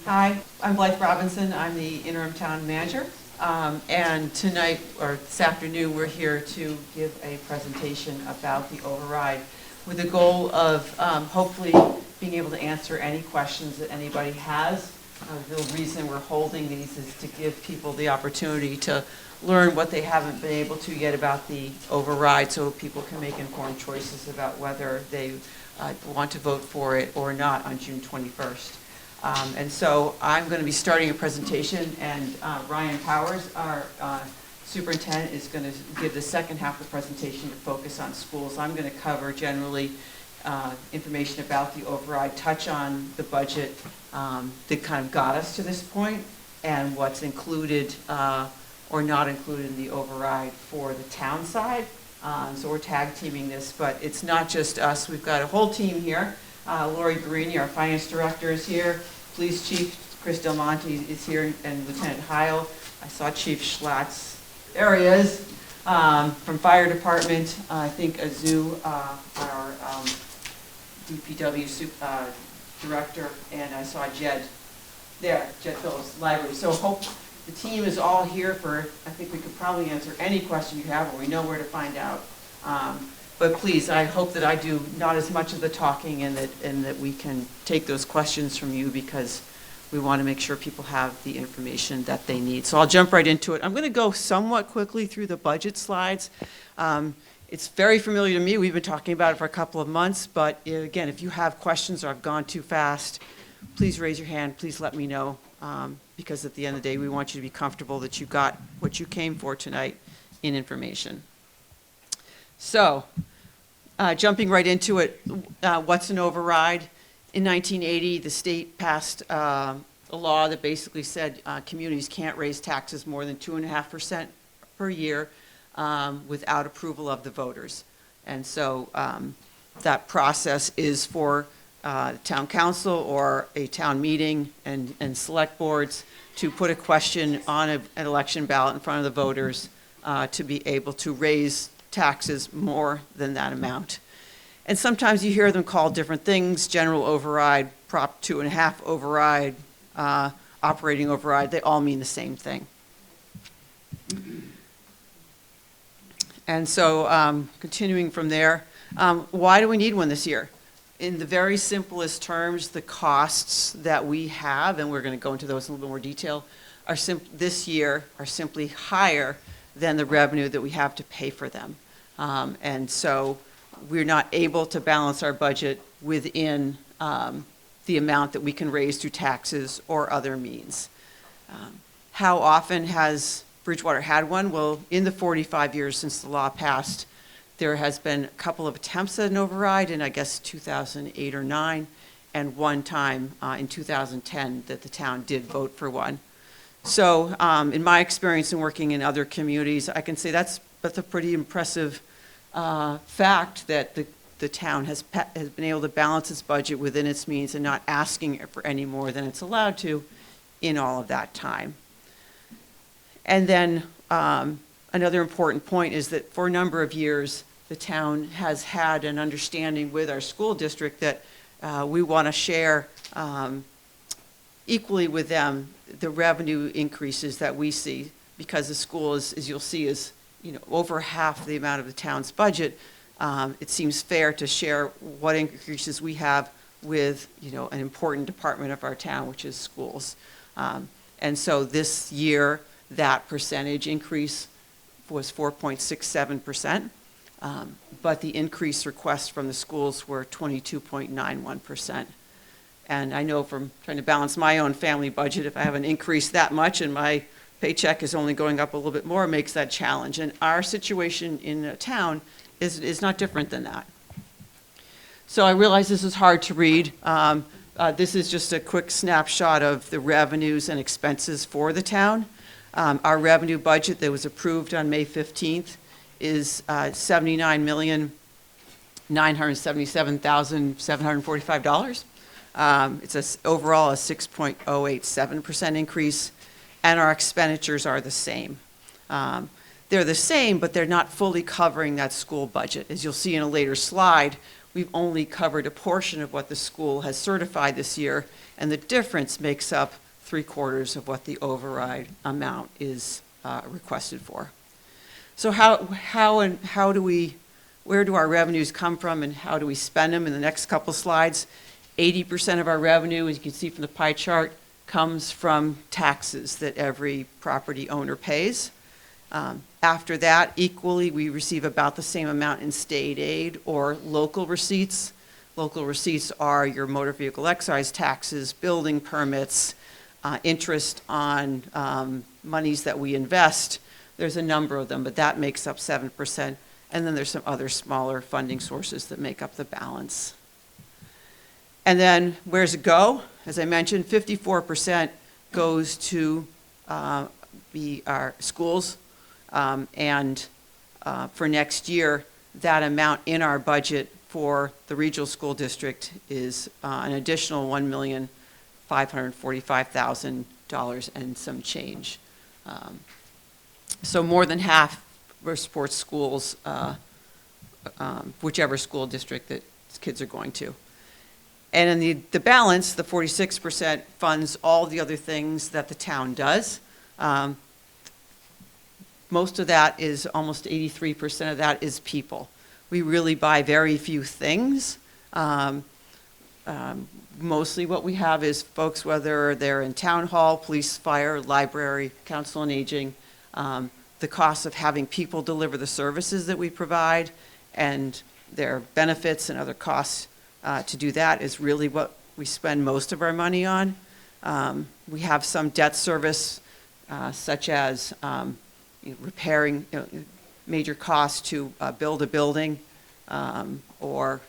Hi, I'm Blythe Robinson. I'm the interim town manager. And tonight, or this afternoon, we're here to give a presentation about the override with the goal of hopefully being able to answer any questions that anybody has. The reason we're holding these is to give people the opportunity to learn what they haven't been able to yet about the override, so people can make informed choices about whether they want to vote for it or not on June 21st. And so I'm going to be starting a presentation, and Ryan Powers, our superintendent, is going to give the second half of the presentation to focus on schools. I'm going to cover generally information about the override, touch on the budget that kind of got us to this point, and what's included or not included in the override for the town side. So we're tag teaming this, but it's not just us. We've got a whole team here. Lori Guarini, our finance director, is here. Police Chief Chris Del Monte is here, and Lieutenant Heil. I saw Chief Schlatt's. There he is. From Fire Department, I think Azu, our DPW director, and I saw Jed there, Jed Phillips, library. So hope the team is all here for, I think we could probably answer any question you have, or we know where to find out. But please, I hope that I do not as much of the talking, and that we can take those questions from you, because we want to make sure people have the information that they need. So I'll jump right into it. I'm going to go somewhat quickly through the budget slides. It's very familiar to me. We've been talking about it for a couple of months, but again, if you have questions or I've gone too fast, please raise your hand. Please let me know, because at the end of the day, we want you to be comfortable that you got what you came for tonight in information. So, jumping right into it, what's an override? In 1980, the state passed a law that basically said communities can't raise taxes more than 2.5% per year without approval of the voters. And so that process is for town council or a town meeting and select boards to put a question on an election ballot in front of the voters to be able to raise taxes more than that amount. And sometimes you hear them called different things: general override, Prop 2.5 override, operating override. They all mean the same thing. And so continuing from there, why do we need one this year? In the very simplest terms, the costs that we have, and we're going to go into those in a little bit more detail, are this year are simply higher than the revenue that we have to pay for them. And so we're not able to balance our budget within the amount that we can raise through taxes or other means. How often has Bridgewater had one? Well, in the 45 years since the law passed, there has been a couple of attempts at an override in, I guess, 2008 or 9, and one time in 2010 that the town did vote for one. So in my experience in working in other communities, I can say that's a pretty impressive fact that the town has been able to balance its budget within its means and not asking for any more than it's allowed to in all of that time. And then another important point is that for a number of years, the town has had an understanding with our school district that we want to share equally with them the revenue increases that we see, because the school is, as you'll see, is over half the amount of the town's budget. It seems fair to share what increases we have with an important department of our town, which is schools. And so this year, that percentage increase was 4.67%, but the increase requests from the schools were 22.91%. And I know from trying to balance my own family budget, if I have an increase that much and my paycheck is only going up a little bit more, it makes that challenge. And our situation in the town is not different than that. So I realize this is hard to read. This is just a quick snapshot of the revenues and expenses for the town. Our revenue budget that was approved on May 15th is $79,977,745. It's overall a 6.087% increase, and our expenditures are the same. They're the same, but they're not fully covering that school budget. As you'll see in a later slide, we've only covered a portion of what the school has certified this year, and the difference makes up 3/4 of what the override amount is requested for. So where do our revenues come from and how do we spend them? In the next couple slides, 80% of our revenue, as you can see from the pie chart, comes from taxes that every property owner pays. After that, equally, we receive about the same amount in state aid or local receipts. Local receipts are your motor vehicle excise taxes, building permits, interest on monies that we invest. There's a number of them, but that makes up 7%. And then there's some other smaller funding sources that make up the balance. And then where does it go? As I mentioned, 54% goes to our schools. And for next year, that amount in our budget for the regional school district is an additional $1,545,000 and some change. So more than half supports schools, whichever school district that kids are going to. And in the balance, the 46% funds all the other things that the town does. Most of that is, almost 83% of that is people. We really buy very few things. Mostly what we have is folks, whether they're in town hall, police, fire, library, council on aging, the cost of having people deliver the services that we provide and their benefits and other costs to do that is really what we spend most of our money on. We have some debt service, such as repairing, major costs to build a building, or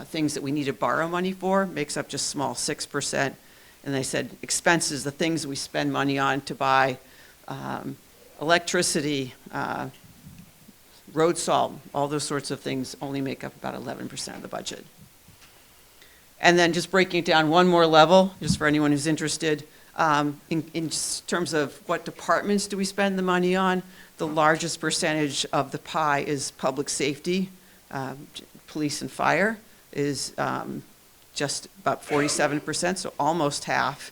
things that we need to borrow money for, makes up just small 6%. And I said expenses, the things we spend money on to buy electricity, road salt, all those sorts of things only make up about 11% of the budget. And then just breaking it down one more level, just for anyone who's interested, in terms of what departments do we spend the money on, the largest percentage of the pie is public safety. Police and fire is just about 47%, so almost half.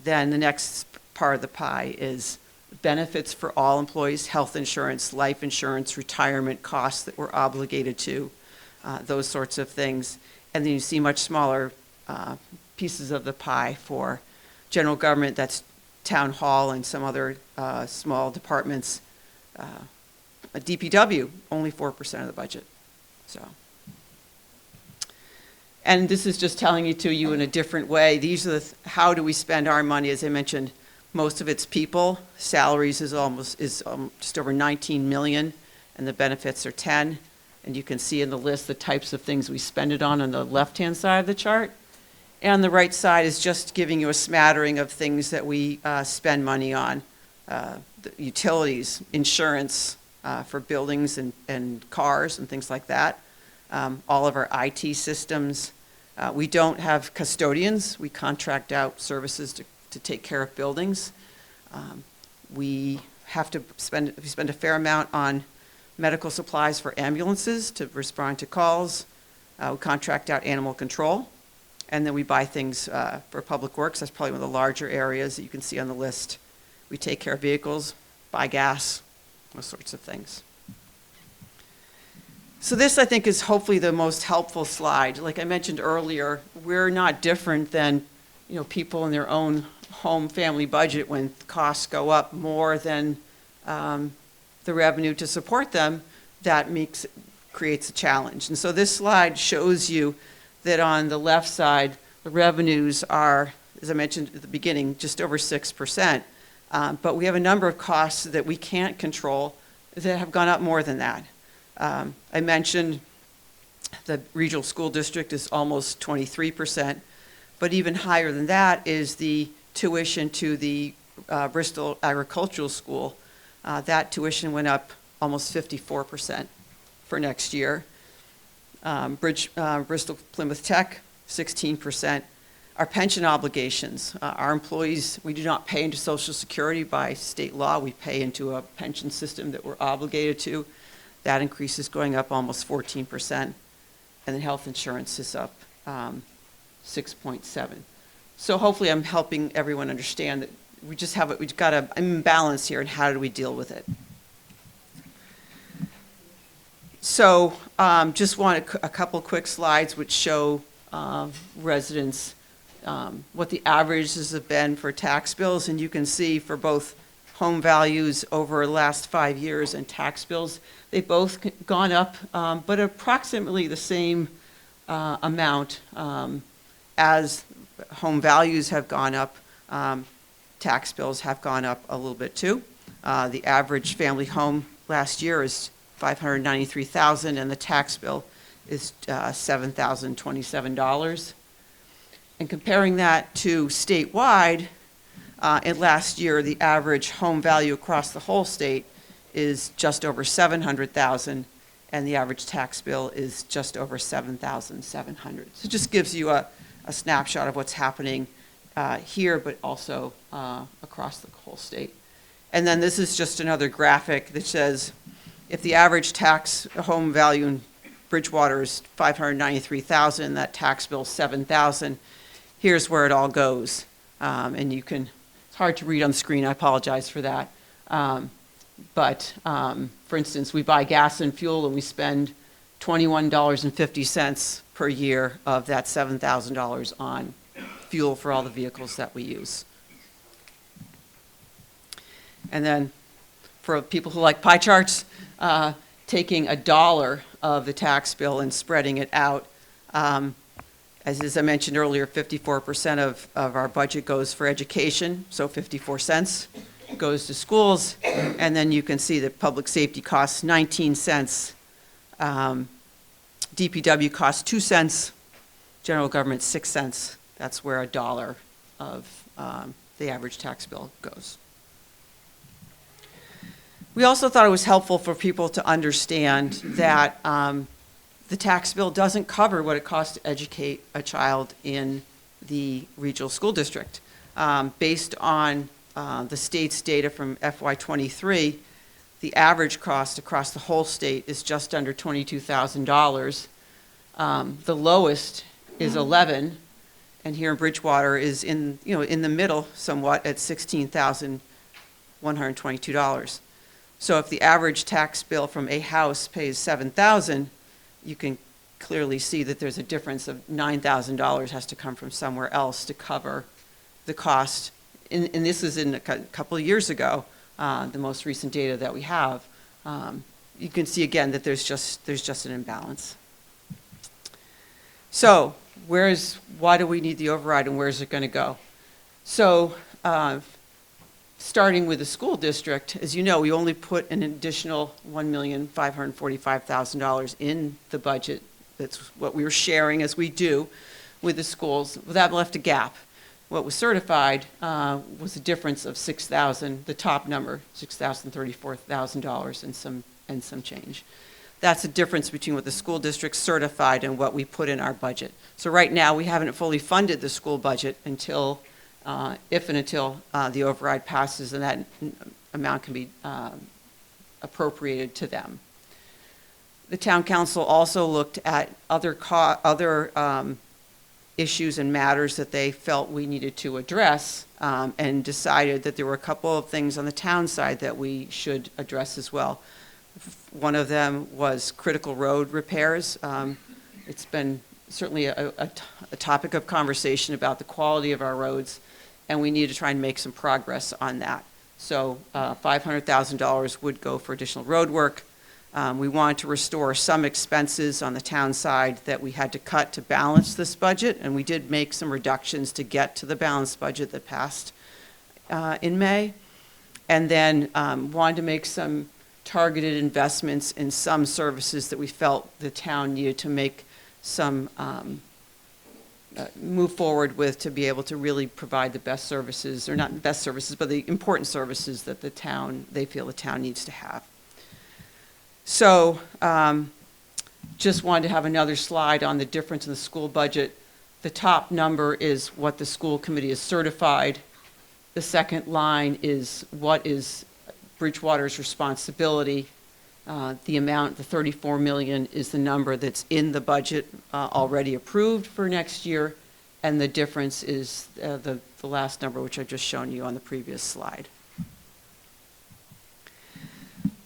Then the next part of the pie is benefits for all employees, health insurance, life insurance, retirement costs that we're obligated to, those sorts of things. And then you see much smaller pieces of the pie for general government, that's town hall and some other small departments. A DPW, only 4% of the budget. So, and this is just telling it to you in a different way. These are how do we spend our money? As I mentioned, most of it's people. Salaries is just over 19 million, and the benefits are 10. And you can see in the list the types of things we spend it on the left-hand side of the chart. And on the right side is just giving you a smattering of things that we spend money on. The utilities, insurance for buildings and cars and things like that. All of our IT systems. We don't have custodians. We contract out services to take care of buildings. We spend a fair amount on medical supplies for ambulances to respond to calls. We contract out animal control. And then we buy things for public works. That's probably one of the larger areas that you can see on the list. We take care of vehicles, buy gas, those sorts of things. So this, I think, is hopefully the most helpful slide. Like I mentioned earlier, we're not different than people in their own home family budget when costs go up more than the revenue to support them. That creates a challenge. And so this slide shows you that on the left side, the revenues are, as I mentioned at the beginning, just over 6%. But we have a number of costs that we can't control that have gone up more than that. I mentioned the regional school district is almost 23%, but even higher than that is the tuition to the Bristol Agricultural School. That tuition went up almost 54% for next year. Bristol Plymouth Tech, 16%. Our pension obligations, our employees, we do not pay into Social Security by state law. We pay into a pension system that we're obligated to. That increase is going up almost 14%. and then health insurance is up 6.7. So hopefully I'm helping everyone understand that we've got an imbalance here, and how do we deal with it? So just want a couple quick slides which show residents what the averages have been for tax bills, and you can see for both home values over the last 5 years and tax bills, they've both gone up, but approximately the same amount. As home values have gone up, tax bills have gone up a little bit too. The average family home last year is $593,000, and the tax bill is $7,027. And comparing that to statewide, in last year, the average home value across the whole state is just over $700,000, and the average tax bill is just over $7,700. So it just gives you a snapshot of what's happening here, but also across the whole state. And then this is just another graphic that says if the average tax home value in Bridgewater is $593,000, that tax bill is $7,000. Here's where it all goes. And you can, it's hard to read on the screen, I apologize for that. But for instance, we buy gas and fuel and we spend $21.50 per year of that $7,000 on fuel for all the vehicles that we use. And then for people who like pie charts, taking $1 of the tax bill and spreading it out. As I mentioned earlier, 54% of our budget goes for education, so 54 cents goes to schools. And then you can see that public safety costs 19 cents, DPW costs 2 cents, general government 6 cents. That's where $1 of the average tax bill goes. We also thought it was helpful for people to understand that the tax bill doesn't cover what it costs to educate a child in the regional school district. Based on the state's data from FY23, the average cost across the whole state is just under $22,000. The lowest is 11, and here in Bridgewater is in the middle somewhat at $16,122. So if the average tax bill from a house pays $7,000, you can clearly see that there's a difference of $9,000 has to come from somewhere else to cover the cost. And this is in a couple of years ago, the most recent data that we have. You can see again that there's just an imbalance. So why do we need the override, and where is it going to go? So starting with the school district, as you know, we only put an additional $1,545,000 in the budget. That's what we were sharing as we do with the schools. That left a gap. What was certified was a difference of $6,000, the top number, $6,034,000 and some change. That's the difference between what the school district certified and what we put in our budget. So right now, we haven't fully funded the school budget until if and until the override passes, and that amount can be appropriated to them. The town council also looked at other issues and matters that they felt we needed to address, and decided that there were a couple of things on the town side that we should address as well. One of them was critical road repairs. It's been certainly a topic of conversation about the quality of our roads, and we need to try and make some progress on that. So $500,000 would go for additional road work. We wanted to restore some expenses on the town side that we had to cut to balance this budget, and we did make some reductions to get to the balanced budget that passed in May. And then wanted to make some targeted investments in some services that we felt the town needed to make some move forward with, to be able to really provide the best services, or not the best services, but the important services that they feel the town needs to have. So just wanted to have another slide on the difference in the school budget. The top number is what the school committee has certified. The second line is what is Bridgewater's responsibility. The amount, the 34 million, is the number that's in the budget already approved for next year, and the difference is the last number, which I've just shown you on the previous slide.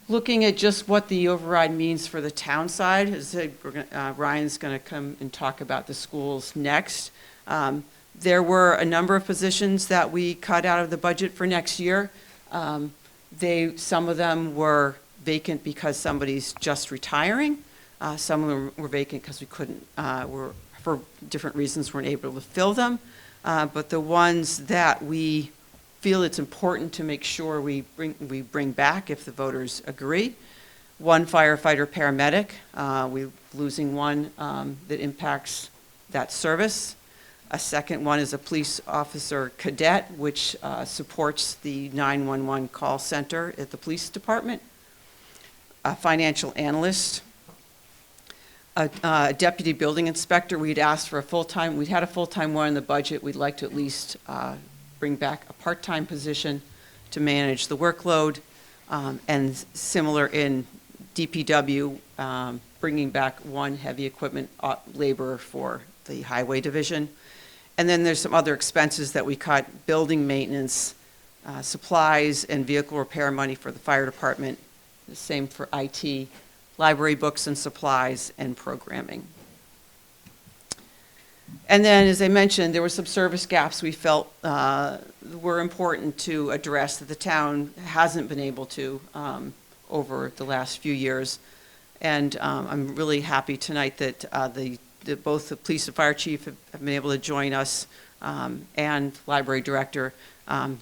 Looking at just what the override means for the town side, as I said, Ryan's going to come and talk about the schools next. There were a number of positions that we cut out of the budget for next year. Some of them were vacant because somebody's just retiring. Some of them were vacant because we couldn't, for different reasons, weren't able to fill them. But the ones that we feel it's important to make sure we bring back if the voters agree. One firefighter paramedic, we're losing one that impacts that service. A second one is a police officer cadet, which supports the 911 call center at the police department. A financial analyst, a deputy building inspector. We'd asked for a full-time, we'd had a full-time one in the budget. We'd like to at least bring back a part-time position to manage the workload, and similar in DPW, bringing back one heavy equipment laborer for the highway division. And then there's some other expenses that we cut: building maintenance, supplies, and vehicle repair money for the fire department. The same for IT, library books and supplies, and programming. And then, as I mentioned, there were some service gaps we felt were important to address that the town hasn't been able to over the last few years. And I'm really happy tonight that both the police and fire chief have been able to join us, and library director.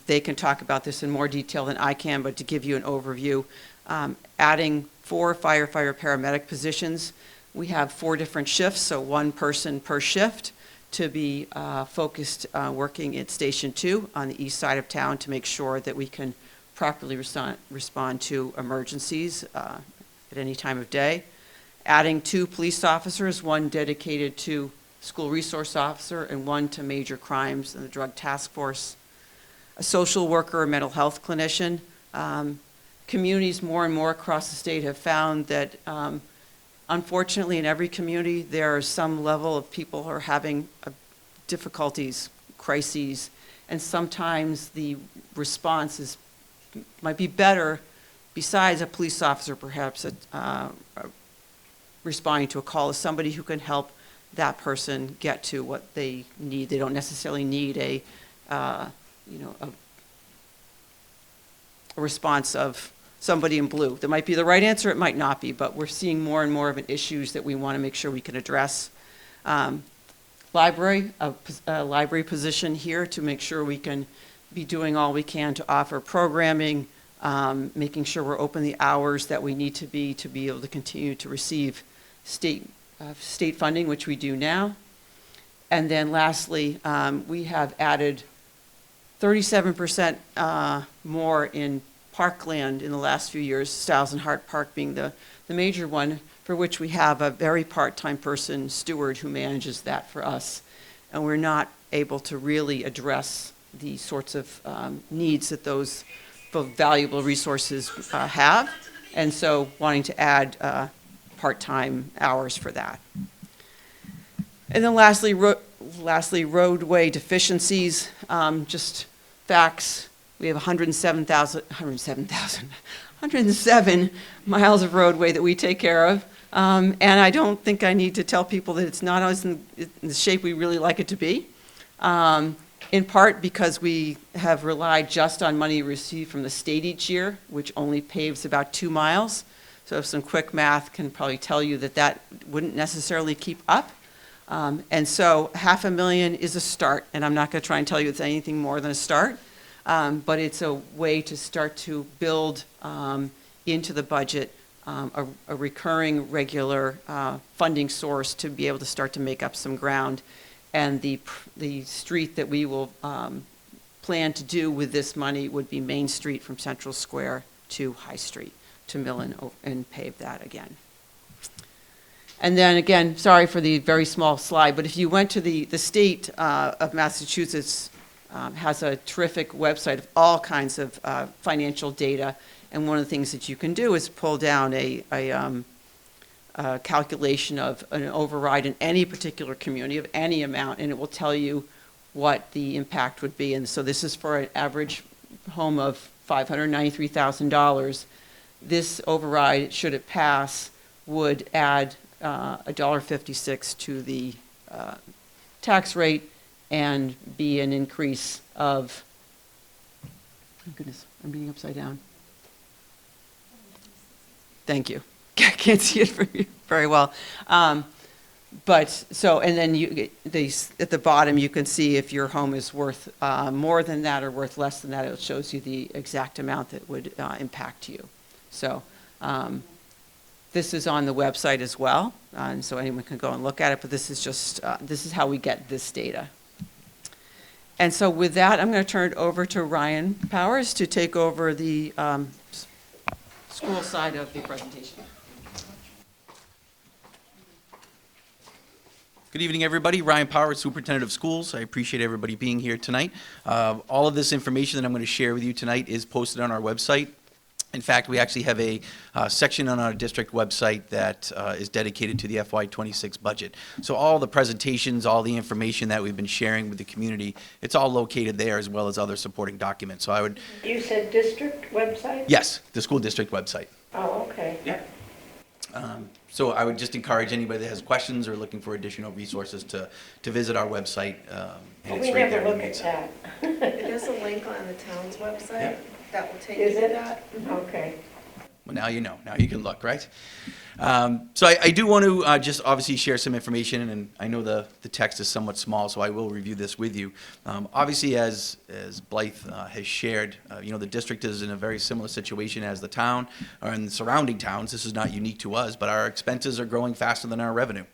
They can talk about this in more detail than I can, but to give you an overview, adding 4 firefighter paramedic positions. We have 4 different shifts, so 1 person per shift, to be focused working at Station 2 on the east side of town to make sure that we can properly respond to emergencies at any time of day. Adding 2 police officers, 1 dedicated to school resource officer and 1 to major crimes and the drug task force. A social worker or mental health clinician. Communities more and more across the state have found that unfortunately in every community there is some level of people who are having difficulties, crises, and sometimes the response might be better, besides a police officer perhaps responding to a call, is somebody who can help that person get to what they need. They don't necessarily need a response of somebody in blue. That might be the right answer, it might not be, but we're seeing more and more of an issues that we want to make sure we can address. Library, a library position here to make sure we can be doing all we can to offer programming, making sure we're open the hours that we need to be able to continue to receive state funding, which we do now. And then lastly, we have added 37% more in parkland in the last few years, Stiles and Hart Park being the major one, for which we have a very part-time person, steward, who manages that for us. And we're not able to really address the sorts of needs that those valuable resources have, and so wanting to add part-time hours for that. And then lastly, roadway deficiencies, just facts. We have 107 miles of roadway that we take care of. And I don't think I need to tell people that it's not always in the shape we really like it to be. In part because we have relied just on money received from the state each year, which only paves about 2 miles. So some quick math can probably tell you that wouldn't necessarily keep up. And so $500,000 is a start, and I'm not going to try and tell you it's anything more than a start. But it's a way to start to build into the budget a recurring, regular funding source to be able to start to make up some ground. And the street that we will plan to do with this money would be Main Street from Central Square to High Street, to mill and pave that again. And then again, sorry for the very small slide, but if you went to the state of Massachusetts has a terrific website of all kinds of financial data. And one of the things that you can do is pull down a calculation of an override in any particular community of any amount, and it will tell you what the impact would be. And so this is for an average home of $593,000. This override, should it pass, would add $1.56 to the tax rate and be an increase of, oh goodness, I'm reading upside down. Thank you. I can't see it very well. But so, and then at the bottom, you can see if your home is worth more than that or worth less than that. It shows you the exact amount that would impact you. So this is on the website as well, and so anyone can go and look at it. But this is just this is how we get this data. And so with that, I'm going to turn it over to Ryan Powers to take over the school side of the presentation. Good evening, everybody. Ryan Powers, Superintendent of Schools. I appreciate everybody being here tonight. All of this information that I'm going to share with you tonight is posted on our website. In fact, we actually have a section on our district website that is dedicated to the FY26 budget. So all the presentations, all the information that we've been sharing with the community, it's all located there, as well as other supporting documents. So I would... You said district website? Yes, the school district website. Oh, okay. Yeah. So I would just encourage anybody that has questions or looking for additional resources to visit our website. And We right never there. look at that. There's a link on the town's website Yeah. that will take Is you to it? that. Okay. Well, now you know. Now you can look, right? So I do want to just obviously share some information, and I know the text is somewhat small, so I will review this with you. Obviously, as Blythe has shared, the district is in a very similar situation as the town or in the surrounding towns. This is not unique to us, but our expenses are growing faster than our revenue.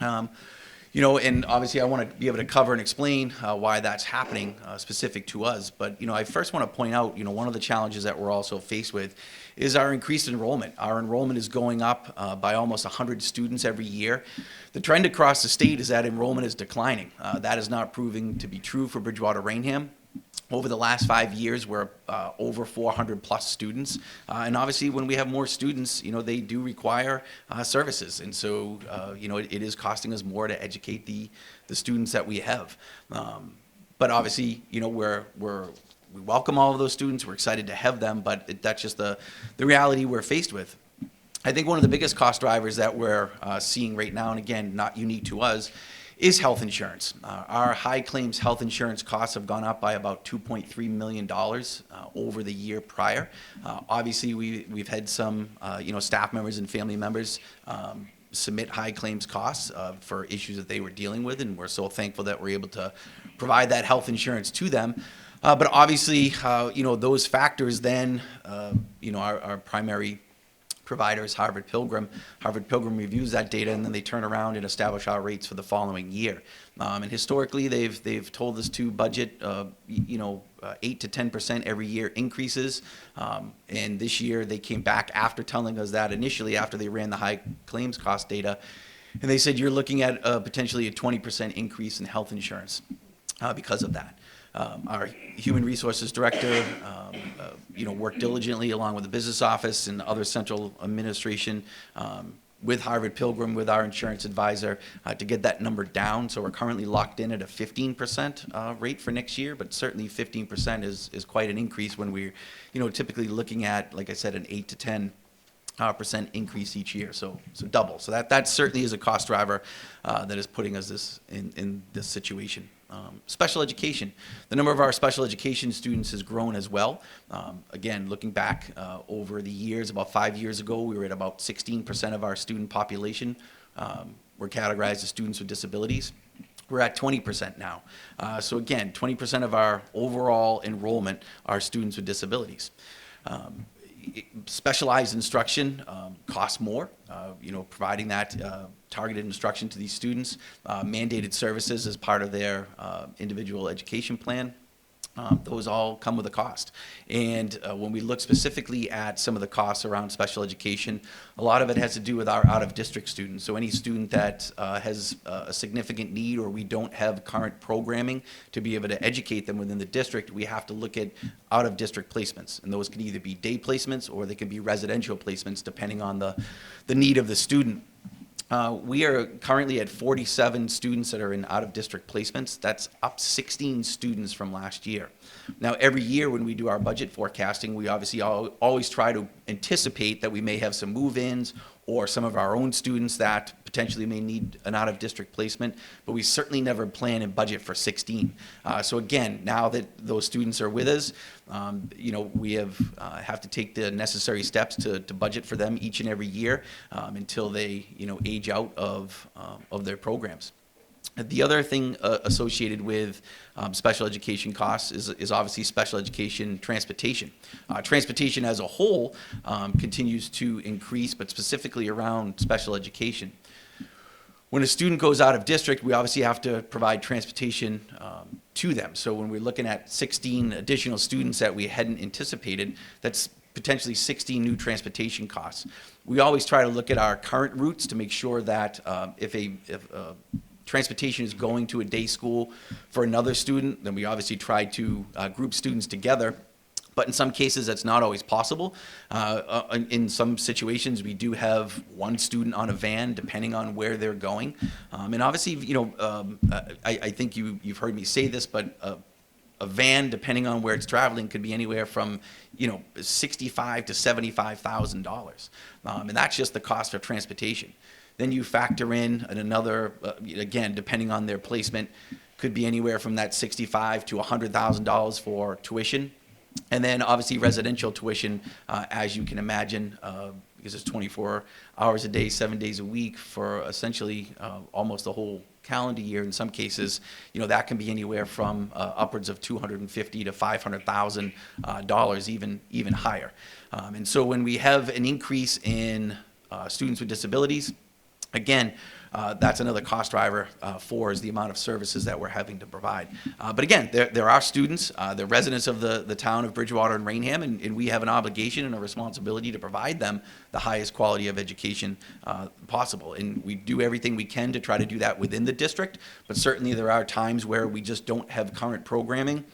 And obviously I want to be able to cover and explain why that's happening specific to us. But, I first want to point out, one of the challenges that we're also faced with is our increased enrollment. Our enrollment is going up by almost 100 students every year. The trend across the state is that enrollment is declining. That is not proving to be true for Bridgewater Rainham. Over the last 5 years, we're over 400 plus students. And obviously, when we have more students, they do require services. And so, it is costing us more to educate the students that we have. But obviously, we welcome all of those students. We're excited to have them, but that's just the reality we're faced with. I think one of the biggest cost drivers that we're seeing right now, and again, not unique to us, is health insurance. Our high claims health insurance costs have gone up by about $2.3 million over the year prior. Obviously, we've had some staff members and family members submit high claims costs for issues that they were dealing with, and we're so thankful that we're able to provide that health insurance to them. But obviously, those factors then, our primary providers, Harvard Pilgrim reviews that data, and then they turn around and establish our rates for the following year. And historically, they've told us to budget, 8 to 10% every year increases. And this year, they came back after telling us that initially, after they ran the high claims cost data, and they said you're looking at potentially a 20% increase in health insurance because of that. Our Human Resources Director, worked diligently along with the business office and other central administration with Harvard Pilgrim, with our insurance advisor, to get that number down. So we're currently locked in at a 15% rate for next year, but certainly 15% is quite an increase when we're, typically looking at, like I said, an 8 to 10% increase each year, so double. So that certainly is a cost driver that is putting us in this situation. Special education. The number of our special education students has grown as well. Again, looking back over the years, about 5 years ago, we were at about 16% of our student population were categorized as students with disabilities. We're at 20% now. So again, 20% of our overall enrollment are students with disabilities. Specialized instruction costs more, providing that targeted instruction to these students, mandated services as part of their individual education plan. those all come with a cost. And when we look specifically at some of the costs around special education, a lot of it has to do with our out-of-district students. So any student that has a significant need, or we don't have current programming to be able to educate them within the district, we have to look at out-of-district placements. And those can either be day placements or they can be residential placements depending on the need of the student. We are currently at 47 students that are in out-of-district placements. That's up 16 students from last year. Now, every year when we do our budget forecasting, we obviously always try to anticipate that we may have some move-ins or some of our own students that potentially may need an out-of-district placement, but we certainly never plan and budget for 16. So again, now that those students are with us, we have to take the necessary steps to budget for them each and every year until they, age out of their programs. The other thing associated with special education costs is obviously special education transportation. Transportation as a whole continues to increase, but specifically around special education. When a student goes out of district, we obviously have to provide transportation to them. So when we're looking at 16 additional students that we hadn't anticipated, that's potentially 16 new transportation costs. We always try to look at our current routes to make sure that if transportation is going to a day school for another student, then we obviously try to group students together. But in some cases, that's not always possible. In some situations, we do have one student on a van, depending on where they're going. And obviously, I think you've heard me say this, but a van, depending on where it's traveling, could be anywhere from $65,000 to $75,000, and that's just the cost of transportation. Then you factor in another, again, depending on their placement, could be anywhere from that $65,000 to $100,000 for tuition. And then obviously residential tuition, as you can imagine, because it's 24 hours a day, 7 days a week for essentially almost the whole calendar year. In some cases, that can be anywhere from upwards of $250,000 to $500,000, even higher. And so when we have an increase in students with disabilities, again, that's another cost driver for is the amount of services that we're having to provide. But again, there are students, they're residents of the town of Bridgewater and Rainham, and we have an obligation and a responsibility to provide them the highest quality of education possible. And we do everything we can to try to do that within the district, but certainly there are times where we just don't have current programming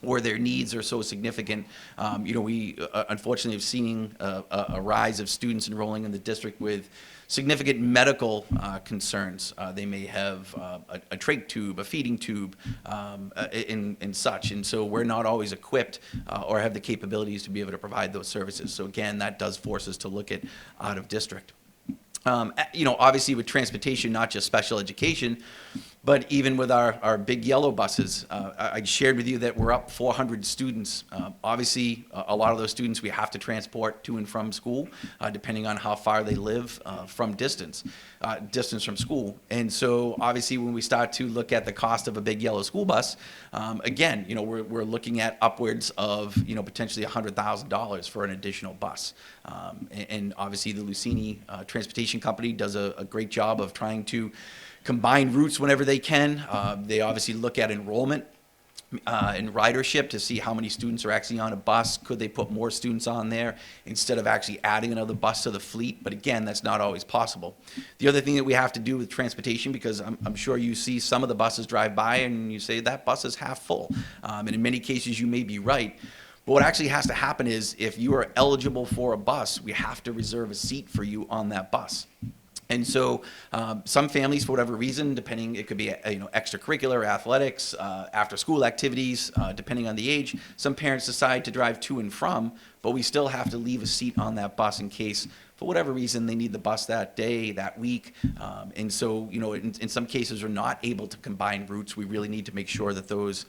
or their needs are so significant. We unfortunately have seen a rise of students enrolling in the district with significant medical concerns. They may have a trach tube, a feeding tube, and such. And so we're not always equipped or have the capabilities to be able to provide those services. So again, that does force us to look at out of district. Obviously with transportation, not just special education, but even with our big yellow buses, I shared with you that we're up 400 students. Obviously, a lot of those students we have to transport to and from school, depending on how far they live from distance from school. And so obviously when we start to look at the cost of a big yellow school bus, again, we're looking at upwards of, potentially $100,000 for an additional bus. And obviously the Lucini Transportation Company does a great job of trying to combine routes whenever they can. They obviously look at enrollment and ridership to see how many students are actually on a bus. Could they put more students on there instead of actually adding another bus to the fleet? But again, that's not always possible. The other thing that we have to do with transportation, because I'm sure you see some of the buses drive by and you say that bus is half full. And in many cases you may be right. But what actually has to happen is if you are eligible for a bus, we have to reserve a seat for you on that bus. And so some families, for whatever reason, it could be extracurricular, athletics, after-school activities, depending on the age. Some parents decide to drive to and from, but we still have to leave a seat on that bus in case, for whatever reason, they need the bus that day, that week. And so, in some cases, we're not able to combine routes. We really need to make sure that those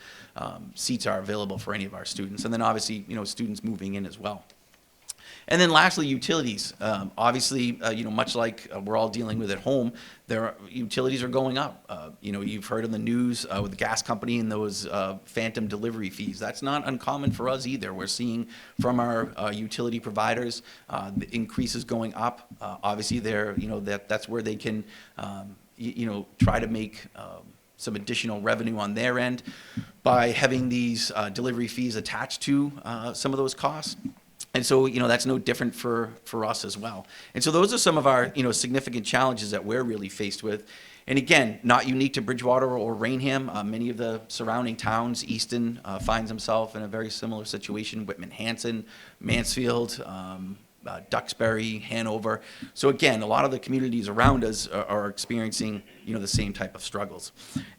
seats are available for any of our students. And then obviously, students moving in as well. And then lastly, utilities. Obviously, much like we're all dealing with at home, utilities are going up. You've heard on the news with the gas company and those phantom delivery fees. That's not uncommon for us either. We're seeing from our utility providers the increases going up. Obviously, that's where they can, try to make some additional revenue on their end by having these delivery fees attached to some of those costs. And so, that's no different for us as well. And so those are some of our, significant challenges that we're really faced with. And again, not unique to Bridgewater or Rainham. Many of the surrounding towns, Easton finds himself in a very similar situation, Whitman-Hanson, Mansfield, Duxbury, Hanover. So again, a lot of the communities around us are experiencing, the same type of struggles.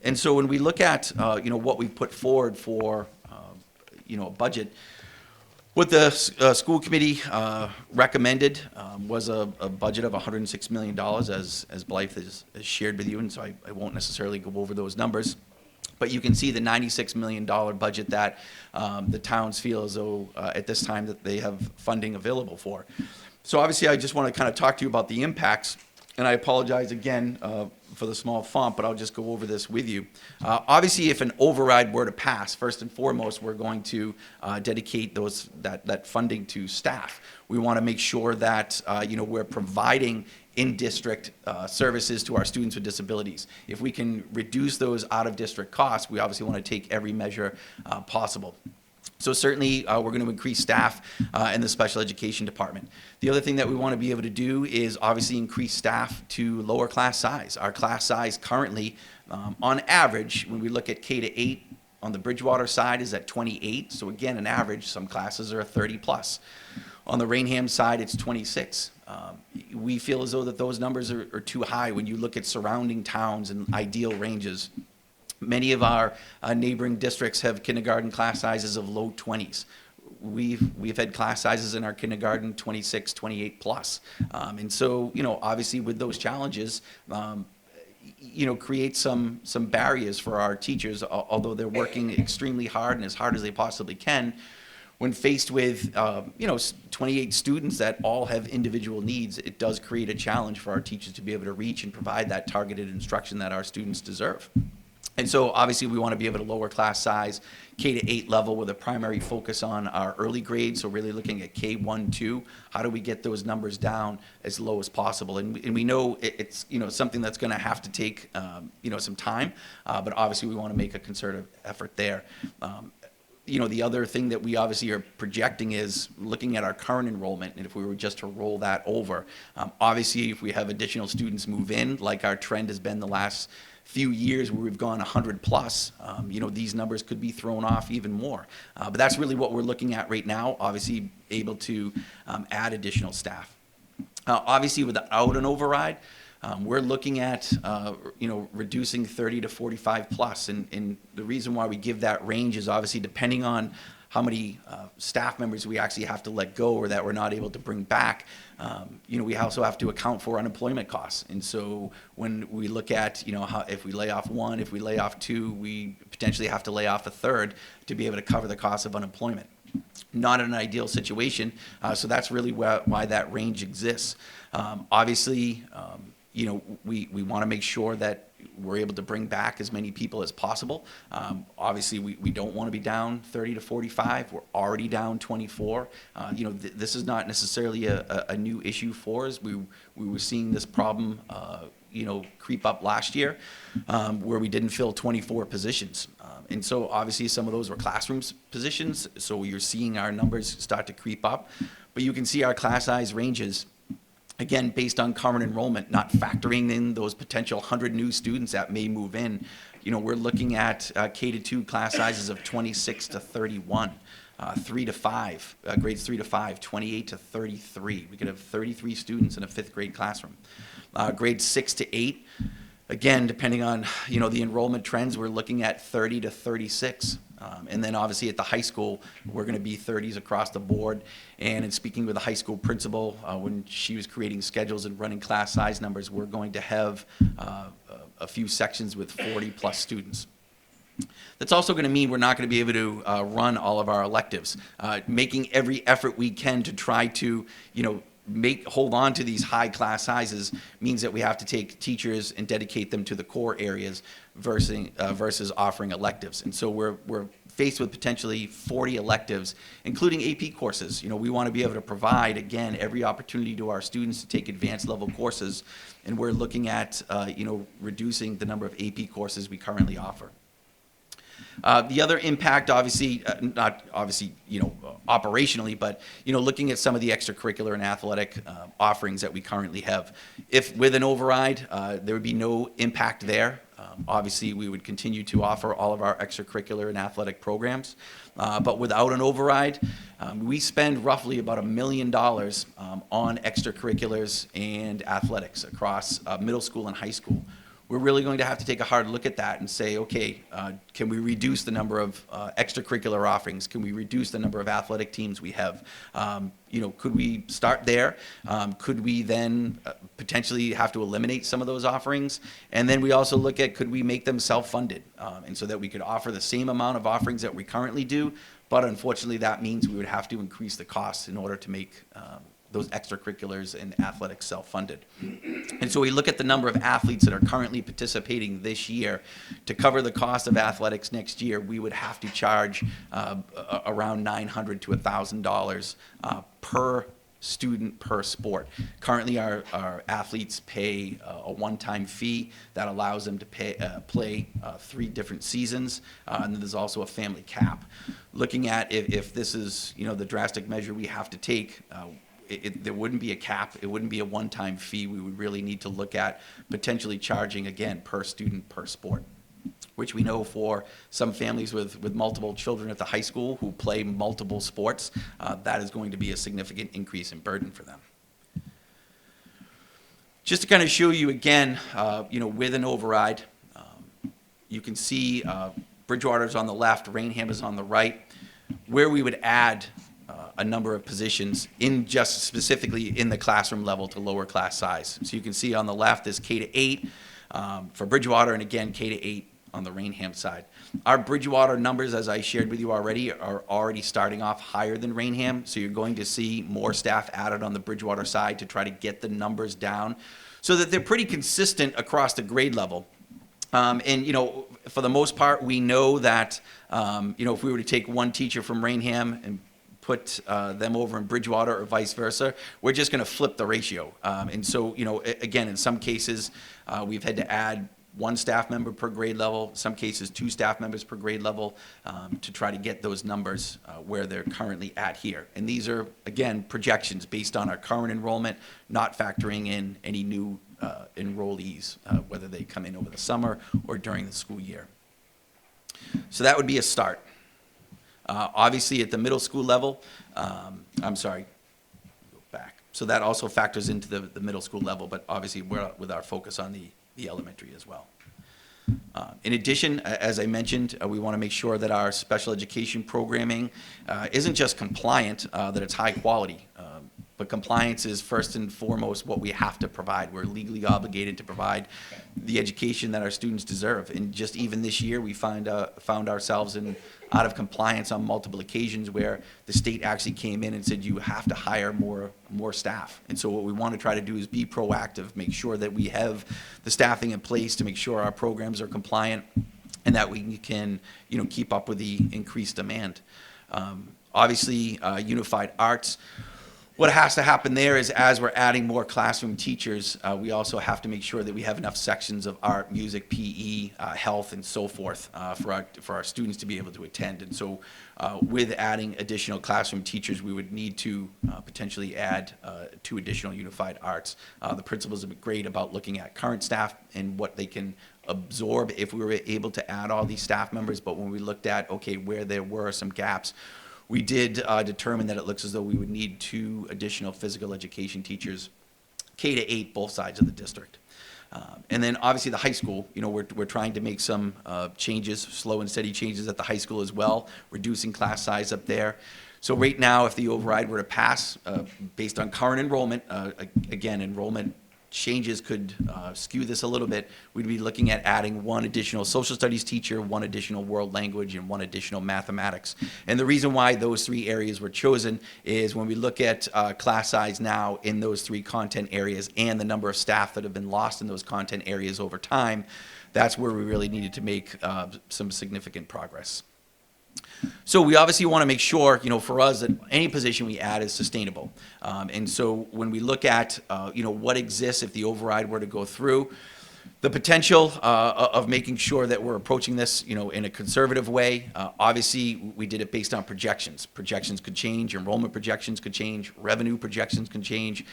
And so when we look at, what we put forward for, a budget, what the school committee recommended was a budget of $106 million, as Blythe has shared with you, and so I won't necessarily go over those numbers. But you can see the $96 million budget that the towns feel as though at this time that they have funding available for. So obviously I just want to kind of talk to you about the impacts, and I apologize again for the small font, but I'll just go over this with you. Obviously, if an override were to pass, first and foremost, we're going to dedicate that funding to staff. We want to make sure that we're providing in-district services to our students with disabilities. If we can reduce those out-of-district costs, we obviously want to take every measure possible. So certainly, we're going to increase staff in the special education department. The other thing that we want to be able to do is obviously increase staff to lower class size. Our class size currently, on average, when we look at K to 8 on the Bridgewater side, is at 28. So again, an average, some classes are 30 plus. On the Rainham side, it's 26. We feel as though that those numbers are too high when you look at surrounding towns and ideal ranges. Many of our neighboring districts have kindergarten class sizes of low 20s. We've had class sizes in our kindergarten 26, 28 plus. And so, obviously with those challenges, create some barriers for our teachers, although they're working extremely hard and as hard as they possibly can. When faced with, 28 students that all have individual needs, it does create a challenge for our teachers to be able to reach and provide that targeted instruction that our students deserve. And so obviously we want to be able to lower class size, K to 8 level with a primary focus on our early grades. So really looking at K1, 2, how do we get those numbers down as low as possible? And we know it's, something that's going to have to take, some time, but obviously we want to make a concerted effort there. The other thing that we obviously are projecting is looking at our current enrollment, and if we were just to roll that over, obviously if we have additional students move in, like our trend has been the last few years where we've gone 100 plus, these numbers could be thrown off even more. But that's really what we're looking at right now, obviously able to add additional staff. Obviously without an override, we're looking at, reducing 30 to 45 plus. And the reason why we give that range is obviously depending on how many staff members we actually have to let go or that we're not able to bring back. We also have to account for unemployment costs. And so when we look at, how if we lay off one, if we lay off two, we potentially have to lay off a third to be able to cover the cost of unemployment. Not an ideal situation. So that's really why that range exists. Obviously, we want to make sure that we're able to bring back as many people as possible. Obviously, we don't want to be down 30 to 45. We're already down 24. This is not necessarily a new issue for us. We were seeing this problem, creep up last year, where we didn't fill 24 positions. And so obviously some of those were classroom positions. So you're seeing our numbers start to creep up. But you can see our class size ranges, again, based on current enrollment, not factoring in those potential 100 new students that may move in. We're looking at K to 2 class sizes of 26 to 31, 3 to 5, grades 3 to 5, 28 to 33. We could have 33 students in a 5th grade classroom. Grades 6 to 8, again, depending on, the enrollment trends, we're looking at 30 to 36. And then obviously at the high school, we're going to be 30s across the board. And in speaking with the high school principal, when she was creating schedules and running class size numbers, we're going to have a few sections with 40 plus students. That's also going to mean we're not going to be able to run all of our electives. Making every effort we can to try to, hold on to these high class sizes means that we have to take teachers and dedicate them to the core areas versus offering electives. And so we're faced with potentially 40 electives, including AP courses. We want to be able to provide, again, every opportunity to our students to take advanced level courses, and we're looking at, reducing the number of AP courses we currently offer. The other impact, obviously, not obviously, operationally, but, looking at some of the extracurricular and athletic offerings that we currently have. If with an override, there would be no impact there. Obviously, we would continue to offer all of our extracurricular and athletic programs. But without an override, we spend roughly about $1 million on extracurriculars and athletics across middle school and high school. We're really going to have to take a hard look at that and say, okay, can we reduce the number of extracurricular offerings? Can we reduce the number of athletic teams we have? Could we start there? Could we then potentially have to eliminate some of those offerings? And then we also look at, could we make them self-funded? And so that we could offer the same amount of offerings that we currently do, but unfortunately that means we would have to increase the costs in order to make those extracurriculars and athletics self-funded. And so we look at the number of athletes that are currently participating this year. To cover the cost of athletics next year, we would have to charge around $900 to $1,000 per student per sport. Currently, our athletes pay a one-time fee that allows them to play 3 different seasons, and then there's also a family cap. Looking at if this is the drastic measure we have to take, there wouldn't be a cap. It wouldn't be a one-time fee. We would really need to look at potentially charging, again, per student, per sport, which we know for some families with multiple children at the high school who play multiple sports, that is going to be a significant increase in burden for them. Just to kind of show you again, with an override, you can see Bridgewater's on the left, Rainham is on the right, where we would add a number of positions in just specifically in the classroom level to lower class size. So you can see on the left is K-8 for Bridgewater, and again K-8 on the Rainham side. Our Bridgewater numbers, as I shared with you already, are already starting off higher than Rainham, so you're going to see more staff added on the Bridgewater side to try to get the numbers down so that they're pretty consistent across the grade level. And for the most part, we know that if we were to take one teacher from Rainham and put them over in Bridgewater or vice versa, we're just going to flip the ratio. And so, again, in some cases, we've had to add 1 staff member per grade level, some cases 2 staff members per grade level, to try to get those numbers where they're currently at here. And these are, again, projections based on our current enrollment, not factoring in any new enrollees, whether they come in over the summer or during the school year. So that would be a start. Obviously, at the middle school level, go back. So that also factors into the middle school level, but obviously we're with our focus on the elementary as well. In addition, as I mentioned, we want to make sure that our special education programming isn't just compliant, that it's high quality. But compliance is first and foremost what we have to provide. We're legally obligated to provide the education that our students deserve. And just even this year, we found ourselves out of compliance on multiple occasions where the state actually came in and said, you have to hire more staff. And so what we want to try to do is be proactive, make sure that we have the staffing in place to make sure our programs are compliant and that we can, keep up with the increased demand. Obviously, unified arts. What has to happen there is as we're adding more classroom teachers, we also have to make sure that we have enough sections of art, music, PE, health, and so forth for our students to be able to attend. And so with adding additional classroom teachers, we would need to potentially add 2 additional unified arts. The principals have been great about looking at current staff and what they can absorb if we were able to add all these staff members. But when we looked at, okay, where there were some gaps, we did determine that it looks as though we would need 2 additional physical education teachers, K-8, both sides of the district. And then obviously the high school, we're trying to make some changes, slow and steady changes at the high school as well, reducing class size up there. So right now, if the override were to pass, based on current enrollment, again, enrollment changes could skew this a little bit. We'd be looking at adding 1 additional social studies teacher, 1 additional world language, and 1 additional mathematics. And the reason why those 3 areas were chosen is when we look at class size now in those 3 content areas and the number of staff that have been lost in those content areas over time, that's where we really needed to make some significant progress. So we obviously want to make sure, for us, that any position we add is sustainable. And so when we look at, what exists if the override were to go through, the potential of making sure that we're approaching this, in a conservative way. Obviously, we did it based on projections. Projections could change, enrollment projections could change, revenue projections can change.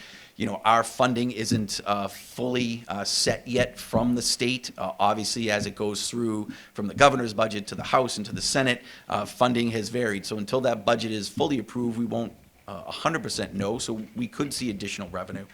Our funding isn't fully set yet from the state. Obviously, as it goes through from the governor's budget to the House and to the Senate, funding has varied. So until that budget is fully approved, we won't 100% know, so we could see additional revenue,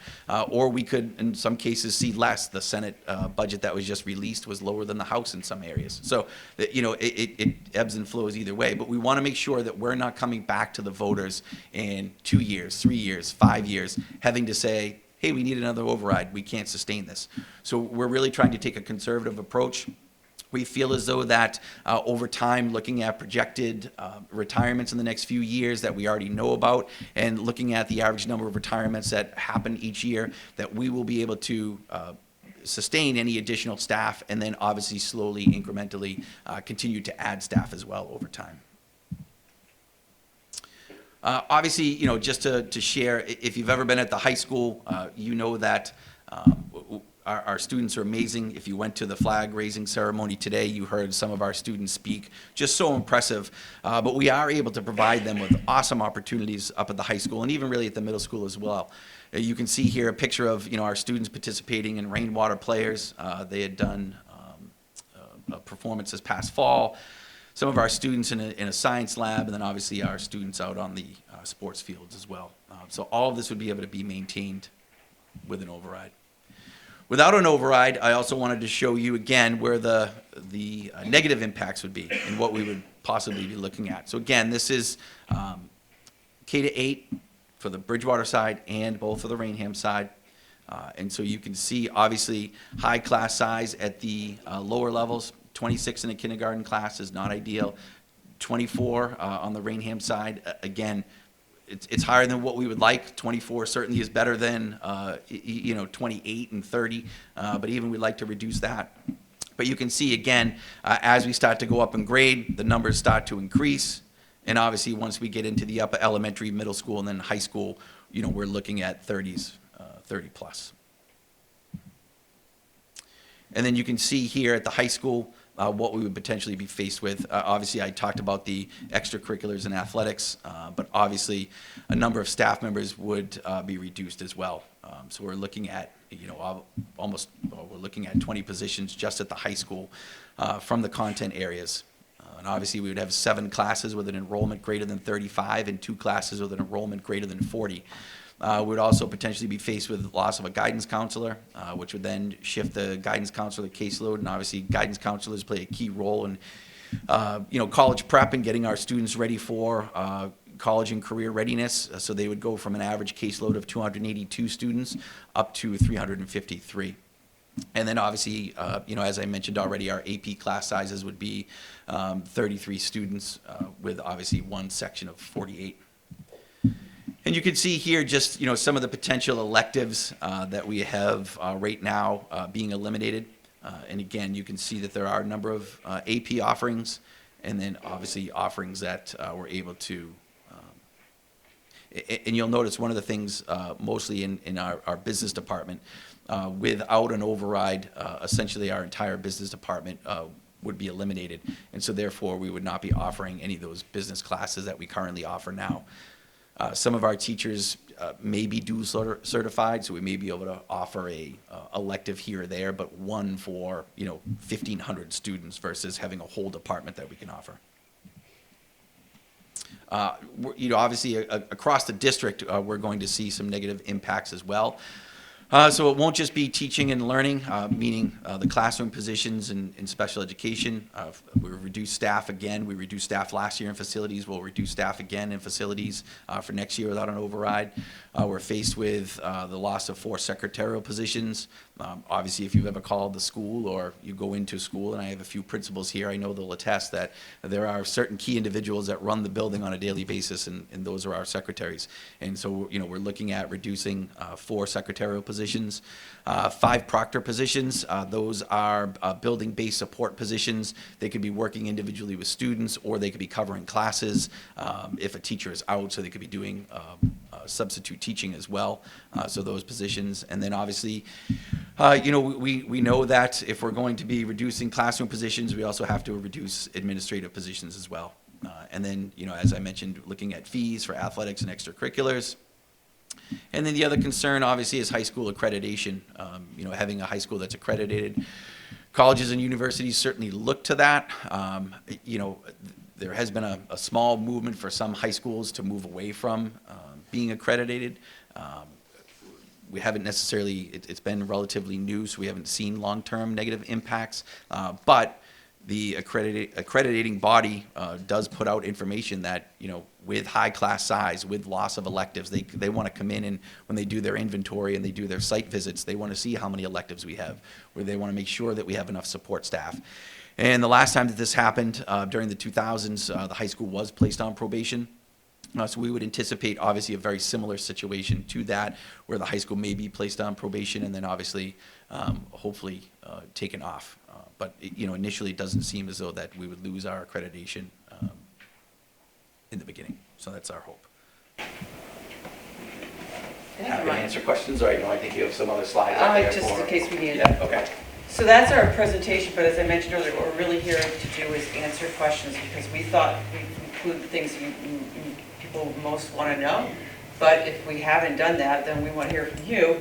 or we could, in some cases, see less. The Senate budget that was just released was lower than the House in some areas. So, it ebbs and flows either way, but we want to make sure that we're not coming back to the voters in 2 years, 3 years, 5 years, having to say, hey, we need another override, we can't sustain this. So we're really trying to take a conservative approach. We feel as though that over time, looking at projected retirements in the next few years that we already know about, and looking at the average number of retirements that happen each year, that we will be able to sustain any additional staff, and then obviously slowly, incrementally continue to add staff as well over time. Obviously, just to share, if you've ever been at the high school, you know that our students are amazing. If you went to the flag raising ceremony today, you heard some of our students speak. Just so impressive. But we are able to provide them with awesome opportunities up at the high school, and even really at the middle school as well. You can see here a picture of our students participating in rainwater players. They had done a performance this past fall. Some of our students in a science lab, and then obviously our students out on the sports fields as well. So all of this would be able to be maintained with an override. Without an override, I also wanted to show you again where the negative impacts would be and what we would possibly be looking at. So again, this is K-8 for the Bridgewater side and both for the Rainham side. And so you can see, obviously, high class size at the lower levels. 26 in a kindergarten class is not ideal. 24 on the Rainham side, again, it's higher than what we would like. 24 certainly is better than 28 and 30, but even we'd like to reduce that. But you can see again, as we start to go up in grade, the numbers start to increase, and obviously once we get into the upper elementary, middle school, and then high school, we're looking at 30s, 30 plus. And then you can see here at the high school, what we would potentially be faced with. Obviously, I talked about the extracurriculars and athletics, but obviously a number of staff members would be reduced as well. So we're looking at, we're looking at 20 positions just at the high school from the content areas. And obviously, we would have 7 classes with an enrollment greater than 35 and 2 classes with an enrollment greater than 40. We would also potentially be faced with the loss of a guidance counselor, which would then shift the guidance counselor caseload, and obviously guidance counselors play a key role in, college prep and getting our students ready for college and career readiness. So they would go from an average caseload of 282 students up to 353. And then obviously, as I mentioned already, our AP class sizes would be 33 students with obviously one section of 48. And you can see here just, some of the potential electives that we have right now being eliminated. And again, you can see that there are a number of AP offerings, and then obviously offerings that we're able to, and you'll notice one of the things mostly in our business department, without an override, essentially our entire business department would be eliminated. And so therefore, we would not be offering any of those business classes that we currently offer now. Some of our teachers may be dual certified, so we may be able to offer a elective here or there, but one for 1,500 students versus having a whole department that we can offer. Obviously across the district, we're going to see some negative impacts as well. So it won't just be teaching and learning, meaning the classroom positions in special education. We reduce staff again. We reduced staff last year in facilities. We'll reduce staff again in facilities for next year without an override. We're faced with the loss of 4 secretarial positions. Obviously, if you've ever called the school or you go into school, and I have a few principals here, I know they'll attest that there are certain key individuals that run the building on a daily basis, and those are our secretaries. And so, we're looking at reducing 4 secretarial positions. positions, 5 proctor positions. Those are building-based support positions. They could be working individually with students, or they could be covering classes if a teacher is out, so they could be doing substitute teaching as well. So those positions. And then obviously, we know that if we're going to be reducing classroom positions, we also have to reduce administrative positions as well. And then, as I mentioned, looking at fees for athletics and extracurriculars. And then the other concern, obviously, is high school accreditation. Having a high school that's accredited. Colleges and universities certainly look to that. There has been a small movement for some high schools to move away from being accredited. We haven't necessarily, it's been relatively new, so we haven't seen long-term negative impacts. But the accrediting body does put out information that, with high class size, with loss of electives, they want to come in, and when they do their inventory and they do their site visits, they want to see how many electives we have, where they want to make sure that we have enough support staff. And the last time that this happened, during the 2000s, the high school was placed on probation. So we would anticipate, obviously, a very similar situation to that, where the high school may be placed on probation and then obviously, hopefully, taken off. But initially, it doesn't seem as though that we would lose our accreditation in the beginning. So that's our hope. Happy to answer questions, or I think you have some other slides out there. Just in case we need it. Yeah, okay. So that's our presentation, but as I mentioned earlier, what we're really here to do is answer questions, because we thought we'd include the things people most want to know. But if we haven't done that, then we want to hear from you,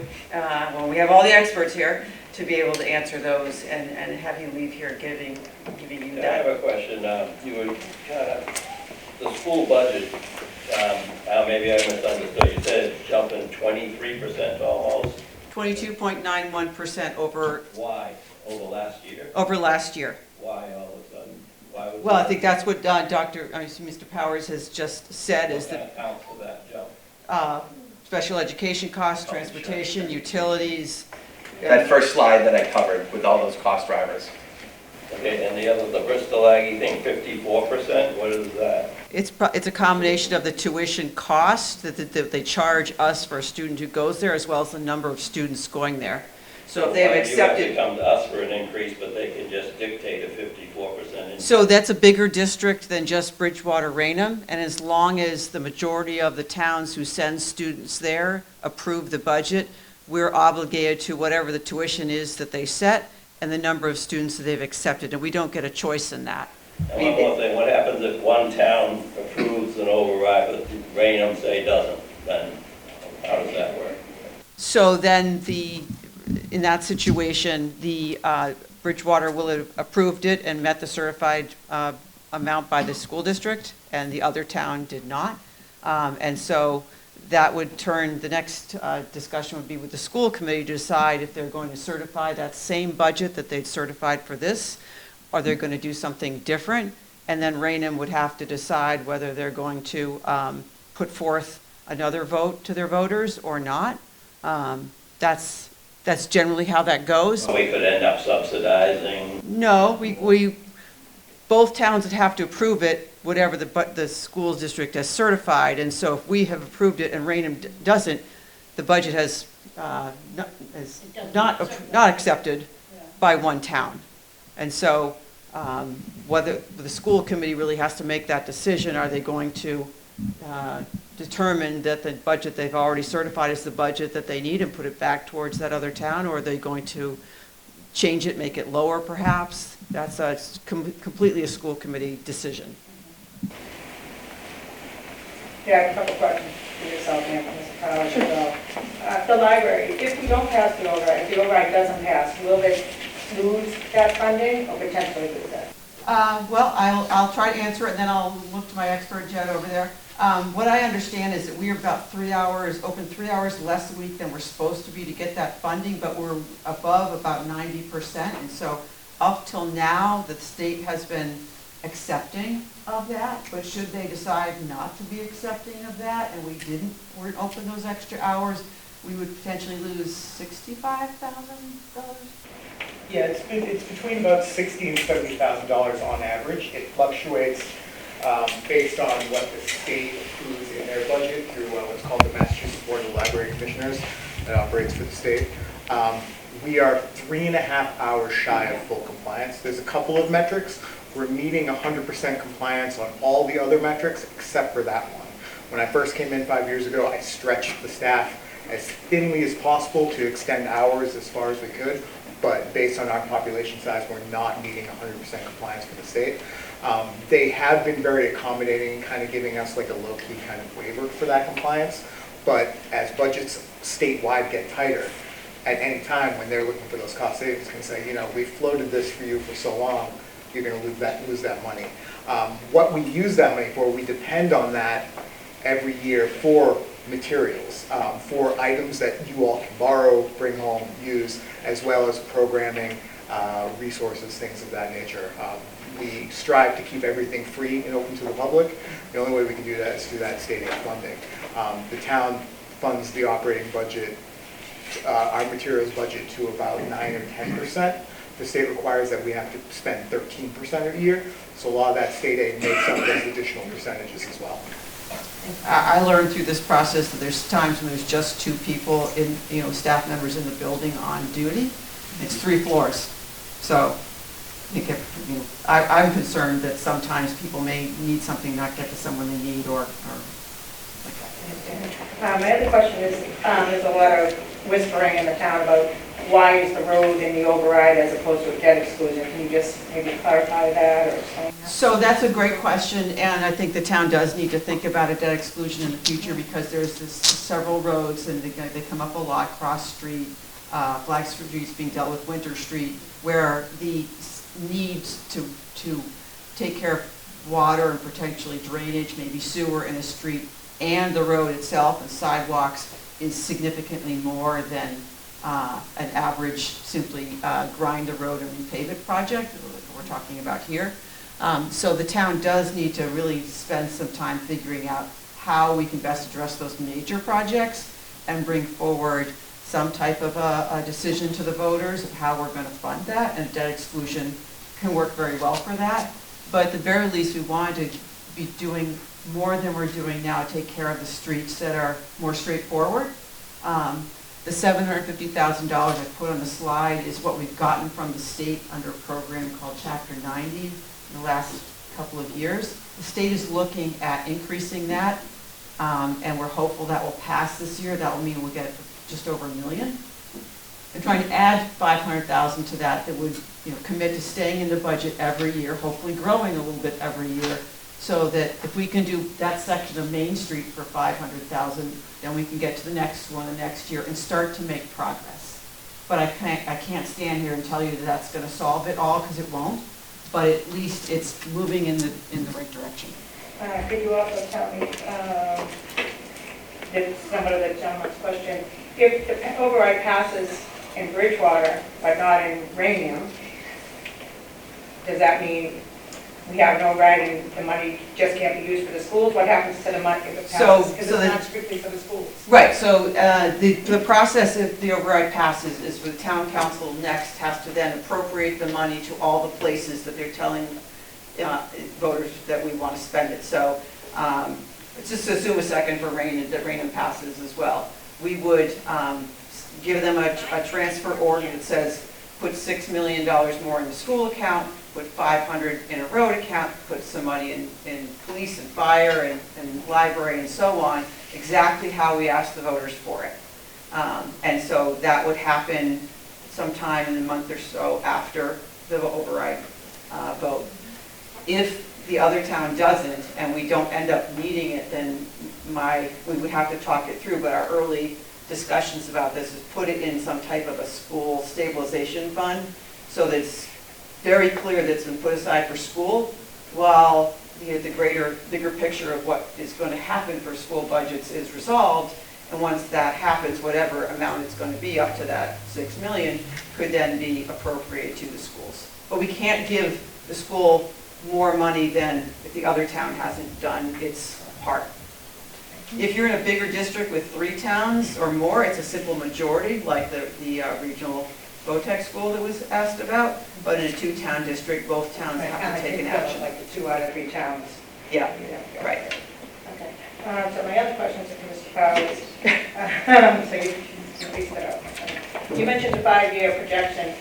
when we have all the experts here, to be able to answer those and have you leave here giving you I that. have a question. You were the school budget, maybe I misunderstood. You said it's jumping 23% almost. 22.91% over Last year? over last year. Why all of a sudden? Why was Well, I that? think that's what Mr. Powers has just said, is What that accounts for that jump? special education costs, transportation, utilities. That first slide that I covered with all those cost drivers. Okay, and the Bristol Aggie thing, 54%, what is that? It's a combination of the tuition cost that they charge us for a student who goes there, as well as the number of students going there. So if they've Why do you have to accepted, come to us for an increase, but they can just dictate a 54% increase? so that's a bigger district than just Bridgewater Raynham, and as long as the majority of the towns who send students there approve the budget, we're obligated to whatever the tuition is that they set and the number of students that they've accepted, and we don't get a choice in that. And one more thing, what happens if one town approves an override, but Raynham say doesn't? Then how does that work? So then in that situation, the Bridgewater will have approved it and met the certified amount by the school district, and the other town did not. And so that would turn, the next discussion would be with the school committee to decide if they're going to certify that same budget that they'd certified for this, or they're going to do something different. And then Raynham would have to decide whether they're going to put forth another vote to their voters or not. That's generally how that goes. We could end up subsidizing. No, both towns would have to approve it, whatever the school district has certified. And so if we have approved it and Raynham doesn't, the budget has not accepted by one town. And so whether the school committee really has to make that decision, are they going to determine that the budget they've already certified is the budget that they need and put it back towards that other town, or are they going to change it, make it lower perhaps? That's completely a school committee decision. Yeah, I have a couple questions for yourself, Mr. Powers. The library, if we don't pass the override, if the override doesn't pass, will they lose that funding or potentially lose it? Well, I'll try to answer it, and then I'll look to my expert, Jed, over there. What I understand is that we are about 3 hours, open 3 hours less a week than we're supposed to be to get that funding, but we're above about 90%. And so up till now, the state has been accepting of that, but should they decide not to be accepting of that, and weren't open those extra hours, we would potentially lose $65,000? Yeah, it's between about $60,000 and $70,000 on average. It fluctuates based on what the state approves in their budget through what's called the Massachusetts Board of Library Commissioners. that operates for the state. We are 3.5 hours shy of full compliance. There's a couple of metrics. We're meeting 100% compliance on all the other metrics except for that one. When I first came in 5 years ago, I stretched the staff as thinly as possible to extend hours as far as we could, but based on our population size, we're not meeting 100% compliance for the state. They have been very accommodating, kind of giving us like a low-key kind of waiver for that compliance, but as budgets statewide get tighter, at any time when they're looking for those cost savings, can say, you know, we've floated this for you for so long, you're going to lose that money. What we use that money for, we depend on that every year for materials, for items that you all can borrow, bring home, use, as well as programming, resources, things of that nature. We strive to keep everything free and open to the public. The only way we can do that is through that state aid funding. The town funds the operating budget, our materials budget, to about 9 or 10%. The state requires that we have to spend 13% a year, so a lot of that state aid makes up those additional percentages as well. I learned through this process that there's times when there's just 2 people in, you know, staff members in the building on duty. It's 3 floors. So I think I'm concerned that sometimes people may need something, not get to someone they need, or like that. My other question is, there's a lot of whispering in the town about why is the road in the override as opposed to a debt exclusion. Can you just maybe clarify that or explain that? So that's a great question, and I think the town does need to think about a debt exclusion in the future, because there's several roads, and they come up a lot, Cross Street, Flag Street's being dealt with, Winter Street, where the need to take care of water and potentially drainage, maybe sewer in a street, and the road itself and sidewalks is significantly more than an average simply grind the road and repave it project that we're talking about here. So the town does need to really spend some time figuring out how we can best address those major projects and bring forward some type of a decision to the voters of how we're going to fund that, and debt exclusion can work very well for that. But at the very least, we wanted to be doing more than we're doing now, take care of the streets that are more straightforward. The $750,000 I put on the slide is what we've gotten from the state under a program called Chapter 90 in the last couple of years. The state is looking at increasing that, and we're hopeful that will pass this year. That will mean we'll get just over $1 million. And trying to add $500,000 to that would, you know, commit to staying in the budget every year, hopefully growing a little bit every year, so that if we can do that section of Main Street for $500,000, then we can get to the next one the next year and start to make progress. But I can't stand here and tell you that that's going to solve it all, because it won't. But at least it's moving in the right direction. Could you also tell me, somewhat of the gentleman's question, if the override passes in Bridgewater but not in Rainham, does that mean we have no right and the money just can't be used for the schools? What happens to the money if it passes? Because it's not strictly for the schools. Right, so the process, if the override passes, is for the town council next has to then appropriate the money to all the places that they're telling voters that we want to spend it. So let's just assume a second for that Rainham passes as well. We would give them a transfer order that says put $6 million more in the school account, put 500 in a road account, put some money in police and fire and library and so on, exactly how we asked the voters for it. And so that would happen sometime in a month or so after the override vote. If the other town doesn't and we don't end up needing it, then we would have to talk it through, but our early discussions about this is put it in some type of a school stabilization fund, so that it's very clear that it's been put aside for school, while the bigger picture of what is going to happen for school budgets is resolved. And once that happens, whatever amount it's going to be up to that $6 million could then be appropriated to the schools. But we can't give the school more money than if the other town hasn't done its part. If you're in a bigger district with 3 towns or more, it's a simple majority, like the regional VOTEC school that was asked about. But in a 2-town district, both towns have to take an action. Like the 2 out of 3 towns. Yeah, right. Okay. So my other question to Mr. Powell is, so you please get up. You mentioned the 5-year projection,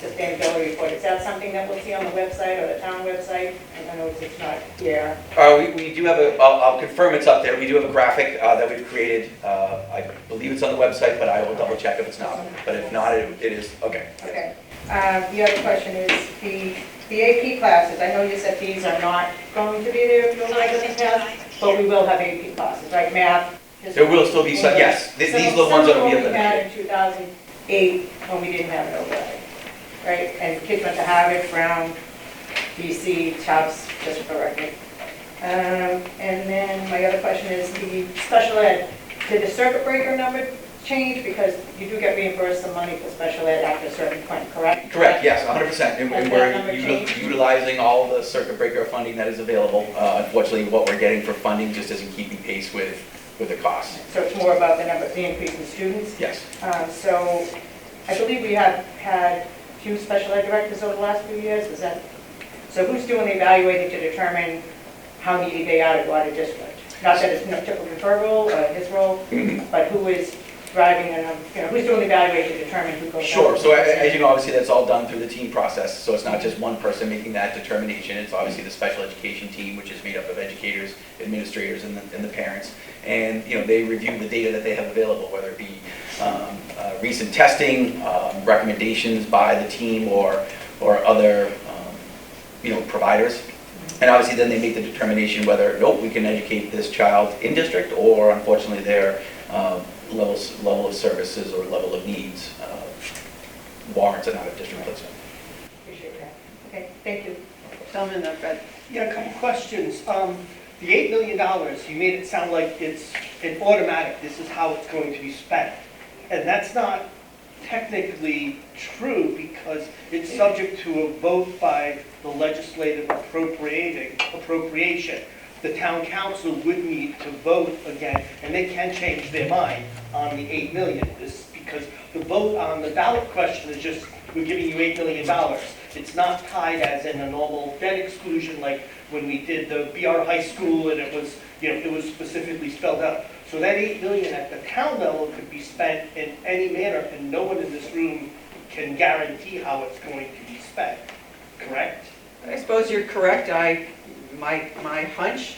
sustainability report. Is that something that we'll see on the website or the town website? I know it's not here. We do have I'll confirm it's up there. We do have a graphic that we've created. I believe it's on the website, but I will double check if it's not. But if not, it is, okay. Okay. The other question is the AP classes. I know you said these are not going to be there if you like in the past, but we will have AP classes, right? Math. There will still be some, yes. These are the ones that will be Some of what we had in 2008 when we didn't have an override, right? And kids went to Harvard, Brown, BC, Tufts, just for record. And then my other question is the special ed. Did the circuit breaker number change? Because you do get reimbursed some money for special ed after a certain point, correct? Correct, yes, 100%. And Has that we're number changed? utilizing all the circuit breaker funding that is available. Unfortunately, what we're getting for funding just isn't keeping pace with the cost. So it's more about the increase in students? Yes. So I believe we have had a few special ed directors over the last few years. Is that, so who's doing the evaluating to determine how needy they are to go out of district? Not that it's typical her role or his role, but who is driving and, who's doing the evaluation to determine who goes out? Sure, so as you know, obviously that's all done through the team process, so it's not just one person making that determination, it's obviously the special education team, which is made up of educators, administrators, and the parents. And, they review the data that they have available, whether it be recent testing, recommendations by the team or other, providers. And obviously then they make the determination whether, nope, we can educate this child in district, or unfortunately their level of services or level of needs warrants an out-of-district placement. Appreciate that. Okay, thank you. Gentlemen, I've got Yeah, a couple questions. The $8 million, you made it sound like it's an automatic, this is how it's going to be spent. And that's not technically true because it's subject to a vote by the legislative appropriation. The town council would need to vote again, and they can change their mind on the $8 million. Because the vote on the ballot question is just, we're giving you $8 million. It's not tied as in a normal debt exclusion like when we did the BR high school and it was, it was specifically spelled out. So that $8 million at the town level could be spent in any manner, and no one in this room can guarantee how it's going to be spent, correct? I suppose you're correct. My hunch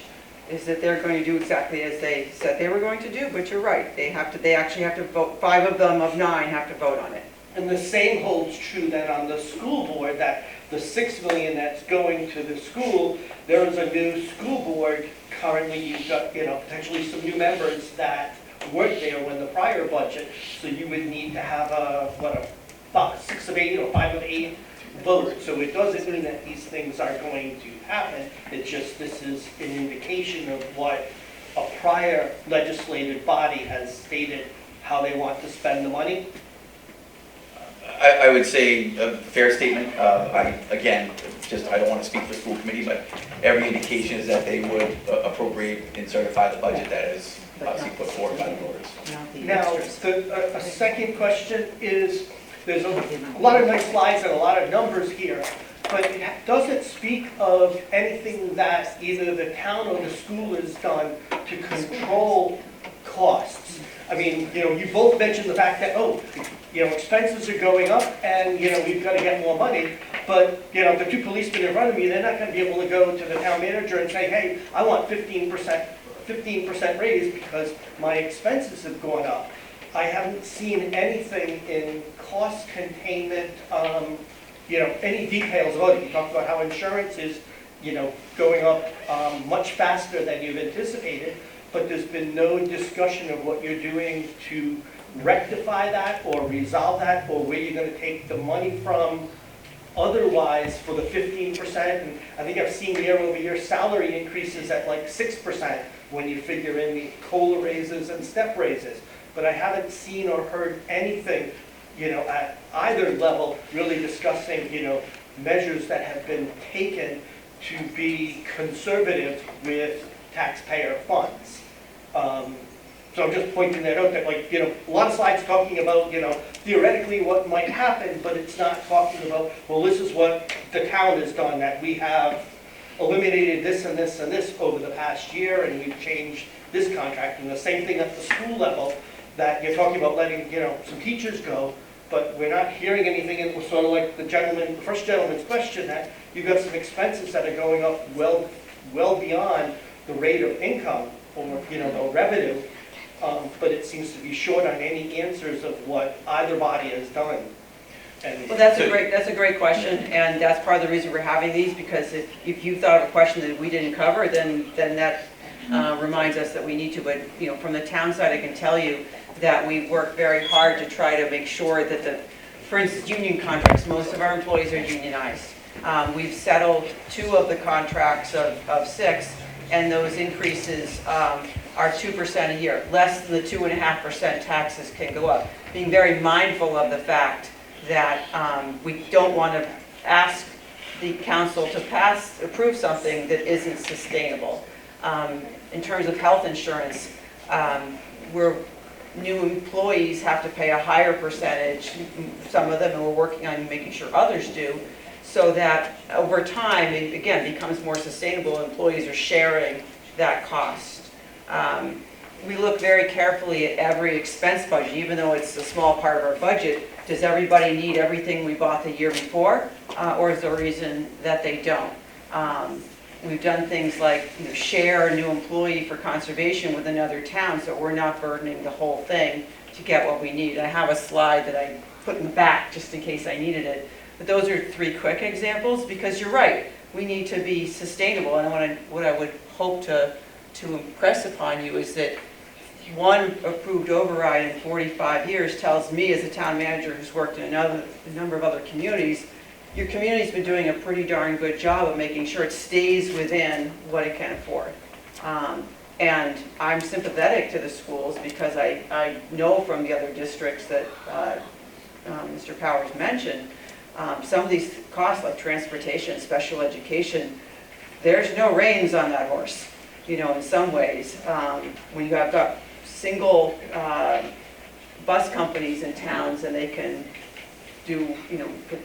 is that they're going to do exactly as they said they were going to do, but you're right. They actually have to vote, 5 of them of 9 have to vote on it. And the same holds true then on the school board, that the $6 million that's going to the school, there is a new school board. Currently, you've got, potentially some new members that weren't there when the prior budget, so you would need to have a 6 of 8 or 5 of 8 vote. So it doesn't mean that these things are going to happen. It's just this is an indication of what a prior legislative body has stated how they want to spend the money. I would say a fair statement. I don't want to speak for school committee, but every indication is that they would appropriate and certify the budget that is obviously put forward by the voters. Now, a second question is, there's a lot of nice slides and a lot of numbers here, but does it speak of anything that either the town or the school has done to control costs? I mean, you both mentioned the fact that, expenses are going up and, we've got to get more money. But, the 2 policemen in front of me, they're not going to be able to go to the town manager and say, hey, I want 15% raise because my expenses have gone up. I haven't seen anything in cost containment, any details about it. You talked about how insurance is, going up much faster than you've anticipated, but there's been no discussion of what you're doing to rectify that or resolve that, or where you're going to take the money from otherwise for the 15%. And I think I've seen year-over-year salary increases at like 6% when you figure in the COLA raises and step raises. But I haven't seen or heard anything, at either level really discussing, measures that have been taken to be conservative with taxpayer funds. So I'm just pointing that out, that a lot of slides talking about, theoretically what might happen, but it's not talking about, well, this is what the town has done, that we have eliminated this and this and this over the past year, and we've changed this contract. And the same thing at the school level, that you're talking about letting, some teachers go, but we're not hearing anything, and it was sort of like the first gentleman's question, that you've got some expenses that are going up well beyond the rate of income or, the revenue, but it seems to be short on any answers of what either body has done. And Well, that's a great question, and that's part of the reason we're having these, because if you thought of a question that we didn't cover, then that reminds us that we need to. But, from the town side, I can tell you that we work very hard to try to make sure that for instance, union contracts, most of our employees are unionized. We've settled 2 of the contracts of 6, and those increases are 2% a year. Less than the 2.5% taxes can go up. Being very mindful of the fact that we don't want to ask the council to approve something that isn't sustainable. In terms of health insurance, new employees have to pay a higher percentage, some of them, and we're working on making sure others do, so that over time, it again becomes more sustainable. Employees are sharing that cost. We look very carefully at every expense budget, even though it's a small part of our budget. Does everybody need everything we bought the year before, or is there a reason that they don't? We've done things like share a new employee for conservation with another town, so we're not burdening the whole thing to get what we need. I have a slide that I put in the back just in case I needed it. But those are 3 quick examples, because you're right, we need to be sustainable. And what I would hope to impress upon you is that one approved override in 45 years tells me, as a town manager who's worked in a number of other communities, your community's been doing a pretty darn good job of making sure it stays within what it can afford. And I'm sympathetic to the schools, because I know from the other districts that Mr. Powers mentioned, some of these costs like transportation, special education, there's no reins on that horse, in some ways. When you have got single bus companies in towns, and they can do,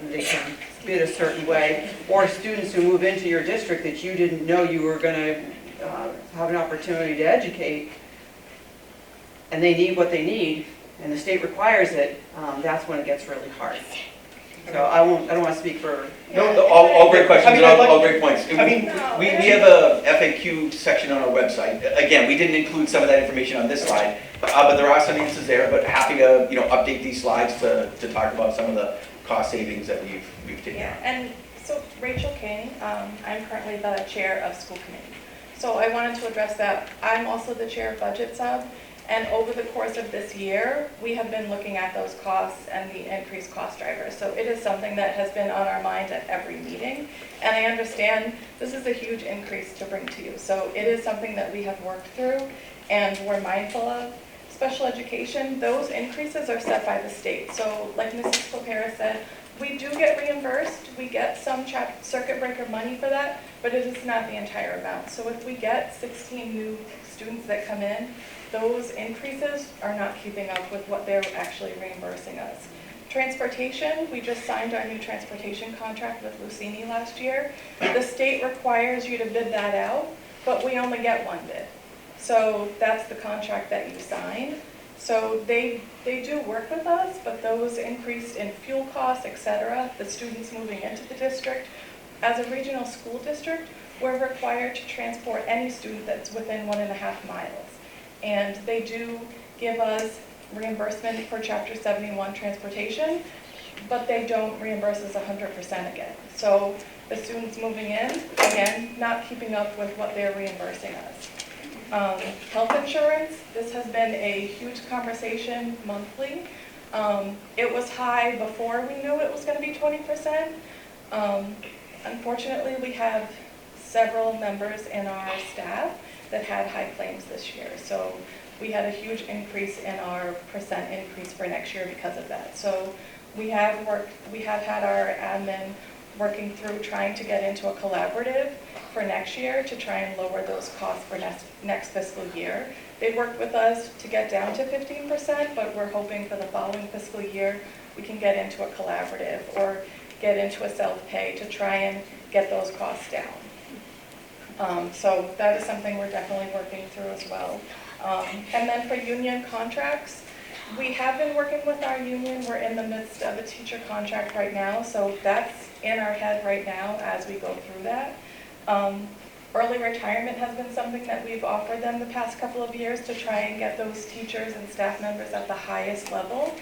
they can bid a certain way, or students who move into your district that you didn't know you were going to have an opportunity to educate, and they need what they need, and the state requires it, that's when it gets really hard. So I don't want to speak for... No, all great questions, and all great points. I mean, we have a FAQ section on our website. Again, we didn't include some of that information on this slide, but there are some answers there. But happy to update these slides to talk about some of the cost savings that we've taken. Yeah, and so Rachel King, I'm currently the chair of school committee. So I wanted to address that. I'm also the chair of budget sub. And over the course of this year, we have been looking at those costs and the increased cost drivers. So it is something that has been on our mind at every meeting. And I understand this is a huge increase to bring to you. So it is something that we have worked through and we're mindful of. Special education, those increases are set by the state. So like Mrs. Clopera said, we do get reimbursed. We get some circuit breaker money for that, but it is not the entire amount. So if we get 16 new students that come in, those increases are not keeping up with what they're actually reimbursing us. Transportation, we just signed our new transportation contract with Lucini last year. The state requires you to bid that out, but we only get 1 bid. So that's the contract that you sign. So they do work with us, but those increased in fuel costs, etc., the students moving into the district, as a regional school district, we're required to transport any student that's within 1.5 miles. And they do give us reimbursement for Chapter 71 transportation, but they don't reimburse us 100% again. So the students moving in, again, not keeping up with what they're reimbursing us. Health insurance, this has been a huge conversation monthly. It was high before we knew it was going to be 20%. Unfortunately, we have several members in our staff that had high claims this year. So we had a huge increase in our percent increase for next year because of that. So we have had our admin working through trying to get into a collaborative for next year to try and lower those costs for next fiscal year. They worked with us to get down to 15%, but we're hoping for the following fiscal year we can get into a collaborative or get into a self-pay to try and get those costs down. So that is something we're definitely working through as well. And then for union contracts, We have been working with our union. We're in the midst of a teacher contract right now, so that's in our head right now as we go through that. Early retirement has been something that we've offered them the past couple of years to try and get those teachers and staff members at the highest level.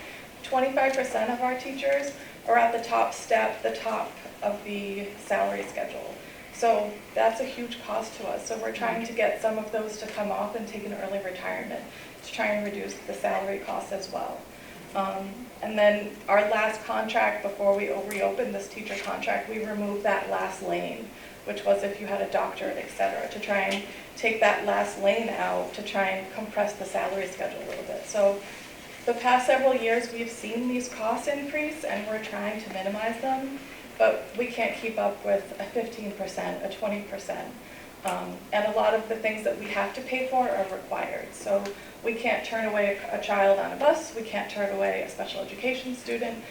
25% of our teachers are at the top step, the top of the salary schedule. So that's a huge cost to us. So we're trying to get some of those to come off and take an early retirement to try and reduce the salary costs as well. And then our last contract, before we reopened this teacher contract, we removed that last lane, which was if you had a doctorate, et cetera, to try and take that last lane out to try and compress the salary schedule a little bit. So the past several years, we've seen these costs increase and we're trying to minimize them, but we can't keep up with a 15%, a 20%. And a lot of the things that we have to pay for are required. So we can't turn away a child on a bus, we can't turn away a special education student.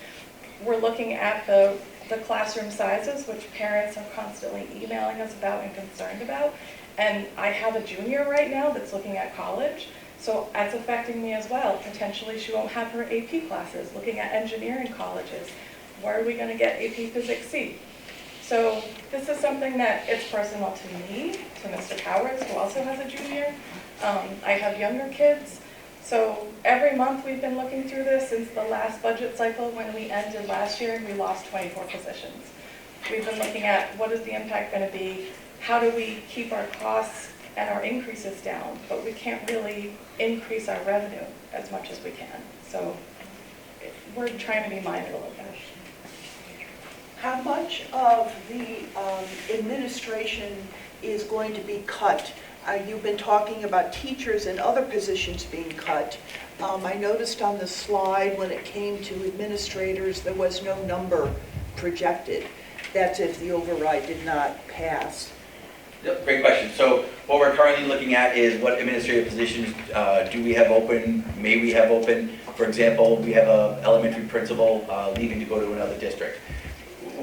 We're looking at the classroom sizes, which parents are constantly emailing us about and concerned about. And I have a junior right now that's looking at college, so that's affecting me as well. Potentially she won't have her AP classes, looking at engineering colleges. Where are we going to get AP Physics C? So this is something that it's personal to me, to Mr. Powers, who also has a junior. I have younger kids. So every month we've been looking through this since the last budget cycle when we ended last year and we lost 24 positions. We've been looking at what is the impact going to be, how do we keep our costs and our increases down, but we can't really increase our revenue as much as we can. So we're trying to be mindful of that. How much of the administration is going to be cut? You've been talking about teachers and other positions being cut. I noticed on the slide when it came to administrators, there was no number projected. That's if the override did not pass. Yep, great question. So what we're currently looking at is what administrative positions do we have open, may we have open. For example, we have an elementary principal leaving to go to another district.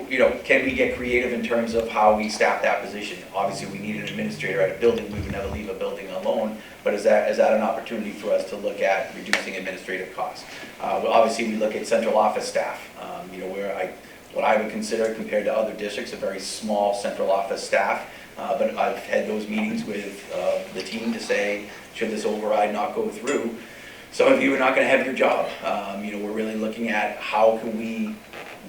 You know, can we get creative in terms of how we staff that position? Obviously, we need an administrator at a building. We would never leave a building alone. But is that an opportunity for us to look at reducing administrative costs? Well, obviously, we look at central office staff. You know, what I would consider compared to other districts, a very small central office staff. But I've had those meetings with the team to say, should this override not go through, some of you are not going to have your job. You know, we're really looking at how can we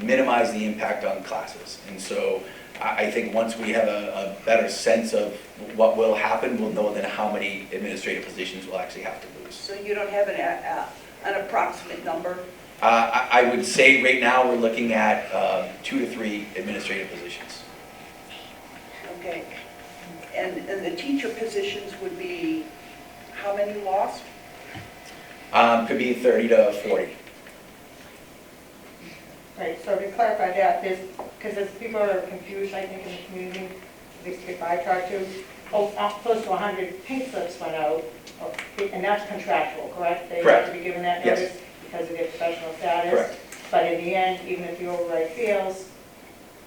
minimize the impact on classes. And so I think once we have a better sense of what will happen, we'll know then how many administrative positions we'll actually have to lose. So you don't have an approximate number? I would say right now we're looking at 2 to 3 administrative positions. Okay. And the teacher positions would be how many lost? Could be 30 to 40. Right, so to clarify that, because as people are confused, I think, in the community, at least if I talk to, close to 100 pink slips went out, and that's contractual, correct? They Correct. have to be given that Yes. notice because of their professional status? Correct. But in the end, even if the override fails,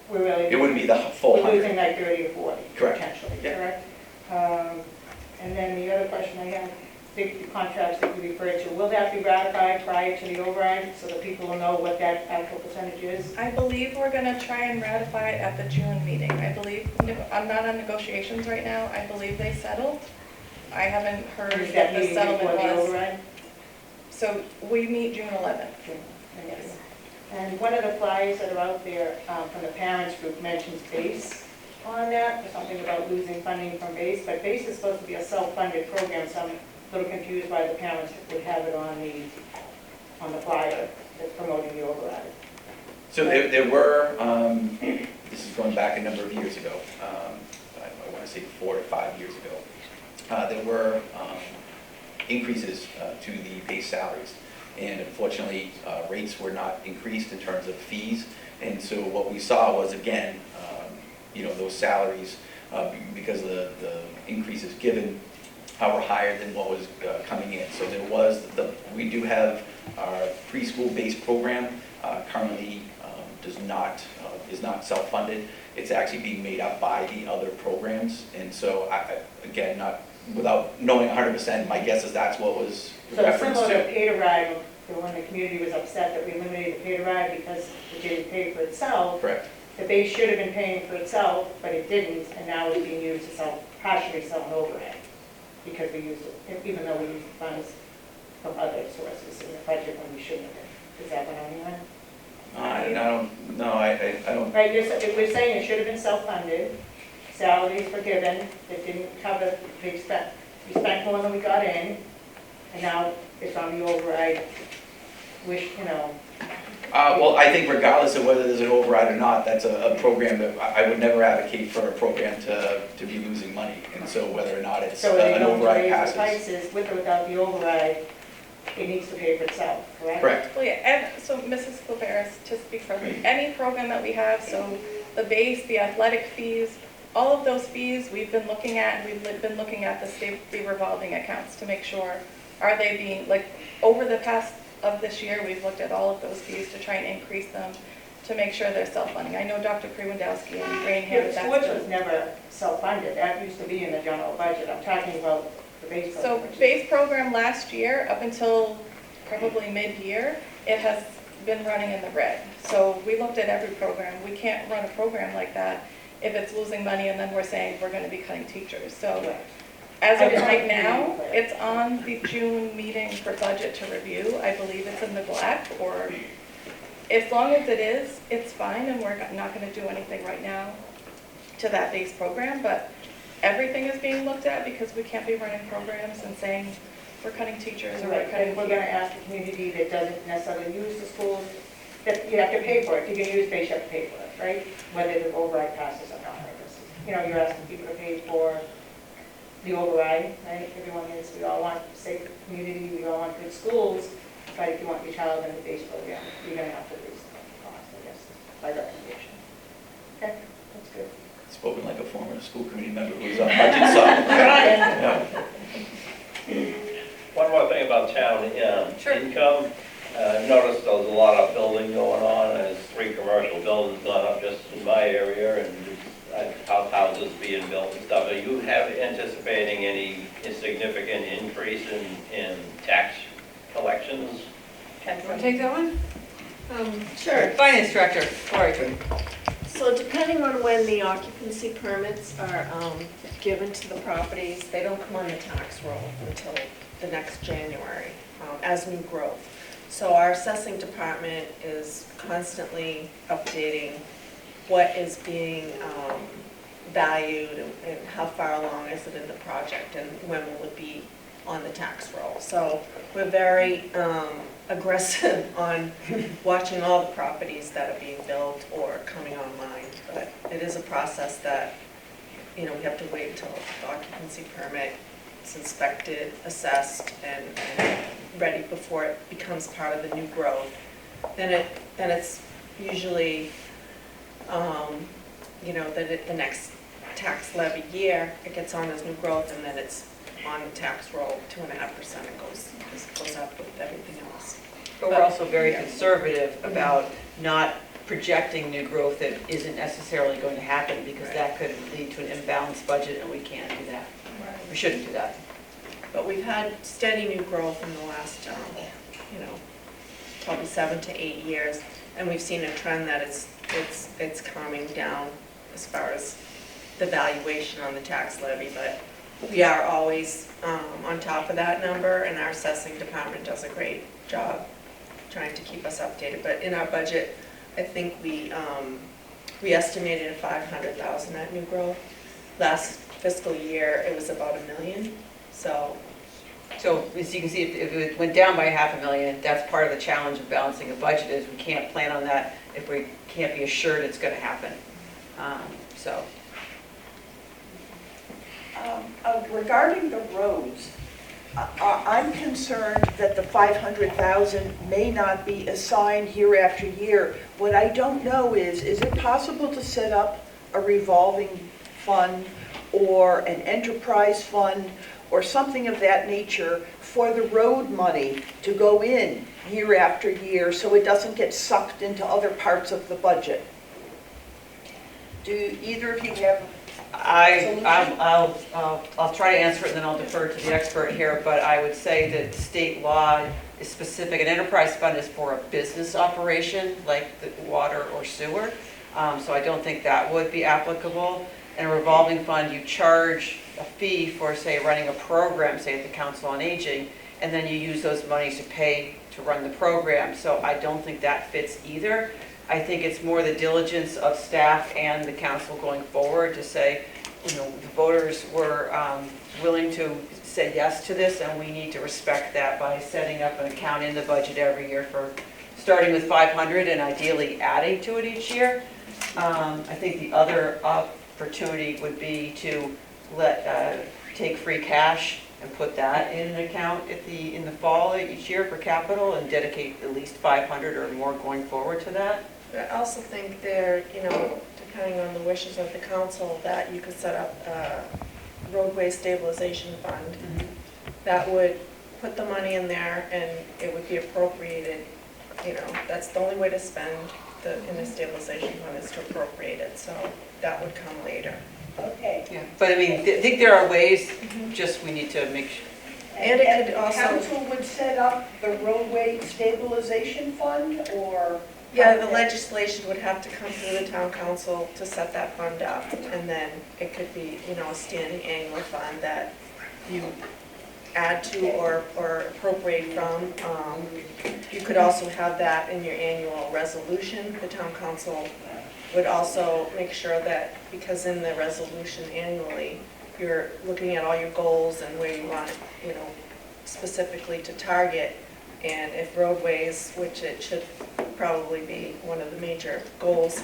we're really... It wouldn't be the full We're 100. losing like 30 or 40, Correct. potentially, Yeah. correct? And then the other question I have, the contracts that you referred to, will that be ratified prior to the override so that people will know what that actual percentage is? I believe we're going to try and ratify it at the June meeting. I believe, I'm not on negotiations right now. I believe they settled. I haven't heard Is that that the meeting before settlement the was. override? So we meet June 11th. Yes. And one of the flyers that are out there from the parents group mentions BASE on that, or something about losing funding from BASE, but BASE is supposed to be a self-funded program, so I'm a little confused why the parents would have it on the flyer that's promoting the override. So there were, this is going back a number of years ago, I want to say 4 to 5 years ago, there were increases to the base salaries. And unfortunately, rates were not increased in terms of fees. And so what we saw was, again, you know, those salaries, because the increases given were higher than what was coming in. So there was, we do have our preschool-based program currently is not self-funded. It's actually being made up by the other programs. And so, again, not without knowing 100%, my guess is that's what was So referenced similar to to. pay to ride, when the community was upset that we eliminated the pay to ride because it didn't pay for itself, Correct. the base should have been paying for itself, but it didn't, and now it's being used to partially sell an overhead, because we used it, even though we used funds from other sources in the budget when we shouldn't have been. Is that what I mean? I don't, no, I don't, Right, we're saying it should have been self-funded, salaries were given, that didn't cover the expense. We spent more than we got in, and now it's on the override, well, I think regardless of whether there's an override or not, that's a program that, I would never advocate for a program to be losing money. And so whether or not it's So they're an going to override raise the passes. prices with or without the override, it needs to pay for itself, correct? Correct. Well, yeah, and so Mrs. Claveris, to speak for any program that we have, so the base, the athletic fees, all of those fees we've been looking at, we've been looking at the revolving accounts to make sure, are they being, like, over the past of this year, we've looked at all of those fees to try and increase them to make sure they're self-funding. I know Dr. Krewandowski and Rainham, Yeah, sports was never self-funded, that used to be in the general budget, I'm talking about the base program. So which is- base program last year, up until probably mid-year, it has been running in the red. So we looked at every program. We can't run a program like that if it's losing money and then we're saying we're going to be cutting teachers. So Right. as I of just right want to be now, clear. it's on the June meeting for budget to review. I believe it's in the black, or as long as it is, it's fine, and we're not going to do anything right now to that base program, but everything is being looked at because we can't be running programs and saying we're cutting teachers or we're Right, cutting. and we're gonna ask the community that doesn't necessarily use the schools, that you have to pay for it, if you can use base, you have to pay for it, right? Whether the override passes or not, I guess. You know, you're asking people to pay for the override, right? Everyone is, we all want a safe community, we all want good schools, but if you want your child in the base program, you're gonna have to raise the cost, I guess, by recommendation. Okay, that's good. Spoken like a former school committee member who's on budget sub. Yeah. One more thing about town income. Noticed there's a lot of building going on, there's 3 commercial buildings gone up just in my area, and houses being built and stuff. Are you anticipating any significant increase in tax collections? Want to take that one? Sure. Finance director, Lori. So depending on when the occupancy permits are given to the properties, they don't come on the tax roll until the next January as new growth. So our assessing department is constantly updating what is being valued and how far along is it in the project and when will it be on the tax roll. So we're very aggressive on watching all the properties that are being built or coming online. But it is a process that, we have to wait until the occupancy permit is inspected, assessed, and ready before it becomes part of the new growth. Then it's usually, the next tax levy year, it gets on as new growth, and then it's on the tax roll, 2.5%. It goes up with everything else. But we're also very conservative about not projecting new growth that isn't necessarily going to happen, because that could lead to an imbalanced budget, and we can't do that. We shouldn't do that. But we've had steady new growth in the last, probably 7 to 8 years, and we've seen a trend that it's calming down as far as the valuation on the tax levy, but we are always on top of that number, and our assessing department does a great job trying to keep us updated. But in our budget, I think we estimated $500,000 at new growth. Last fiscal year, it was about $1 million. So as you can see, if it went down by $500,000, that's part of the challenge of balancing a budget, is we can't plan on that if we can't be assured it's going to happen. Regarding the roads, I'm concerned that the 500,000 may not be assigned year after year. What I don't know is it possible to set up a revolving fund or an enterprise fund or something of that nature for the road money to go in year after year so it doesn't get sucked into other parts of the budget? Do either of you have I'll try to answer it, and then I'll defer to the expert here, but I would say that state law is specific. An enterprise fund is for a business operation, like the water or sewer, so I don't think that would be applicable. In a revolving fund, you charge a fee for, say, running a program, say at the Council on Aging, and then you use those monies to pay to run the program, so I don't think that fits either. I think it's more the diligence of staff and the council going forward to say, you know, the voters were willing to say yes to this, and we need to respect that by setting up an account in the budget every year for, starting with 500 and ideally adding to it each year. I think the other opportunity would be to take free cash and put that in an account in the fall each year for capital and dedicate at least 500 or more going forward to that. I also think there, you know, depending on the wishes of the council, that you could set up a roadway stabilization fund that would put the money in there and it would be appropriated. You know, that's the only way to spend in the stabilization fund is to appropriate it, so that would come later. Okay. Yeah, but I mean, I think there are ways, just we need to make sure. And it could also- Council would set up the roadway stabilization fund, or? Yeah, the legislation would have to come through the town council to set that fund up, and then it could be, you know, a standing annual fund that you add to or appropriate from. You could also have that in your annual resolution. The town council would also make sure that, because in the resolution annually, you're looking at all your goals and where you want, you know, specifically to target. And if roadways, which it should probably be one of the major goals,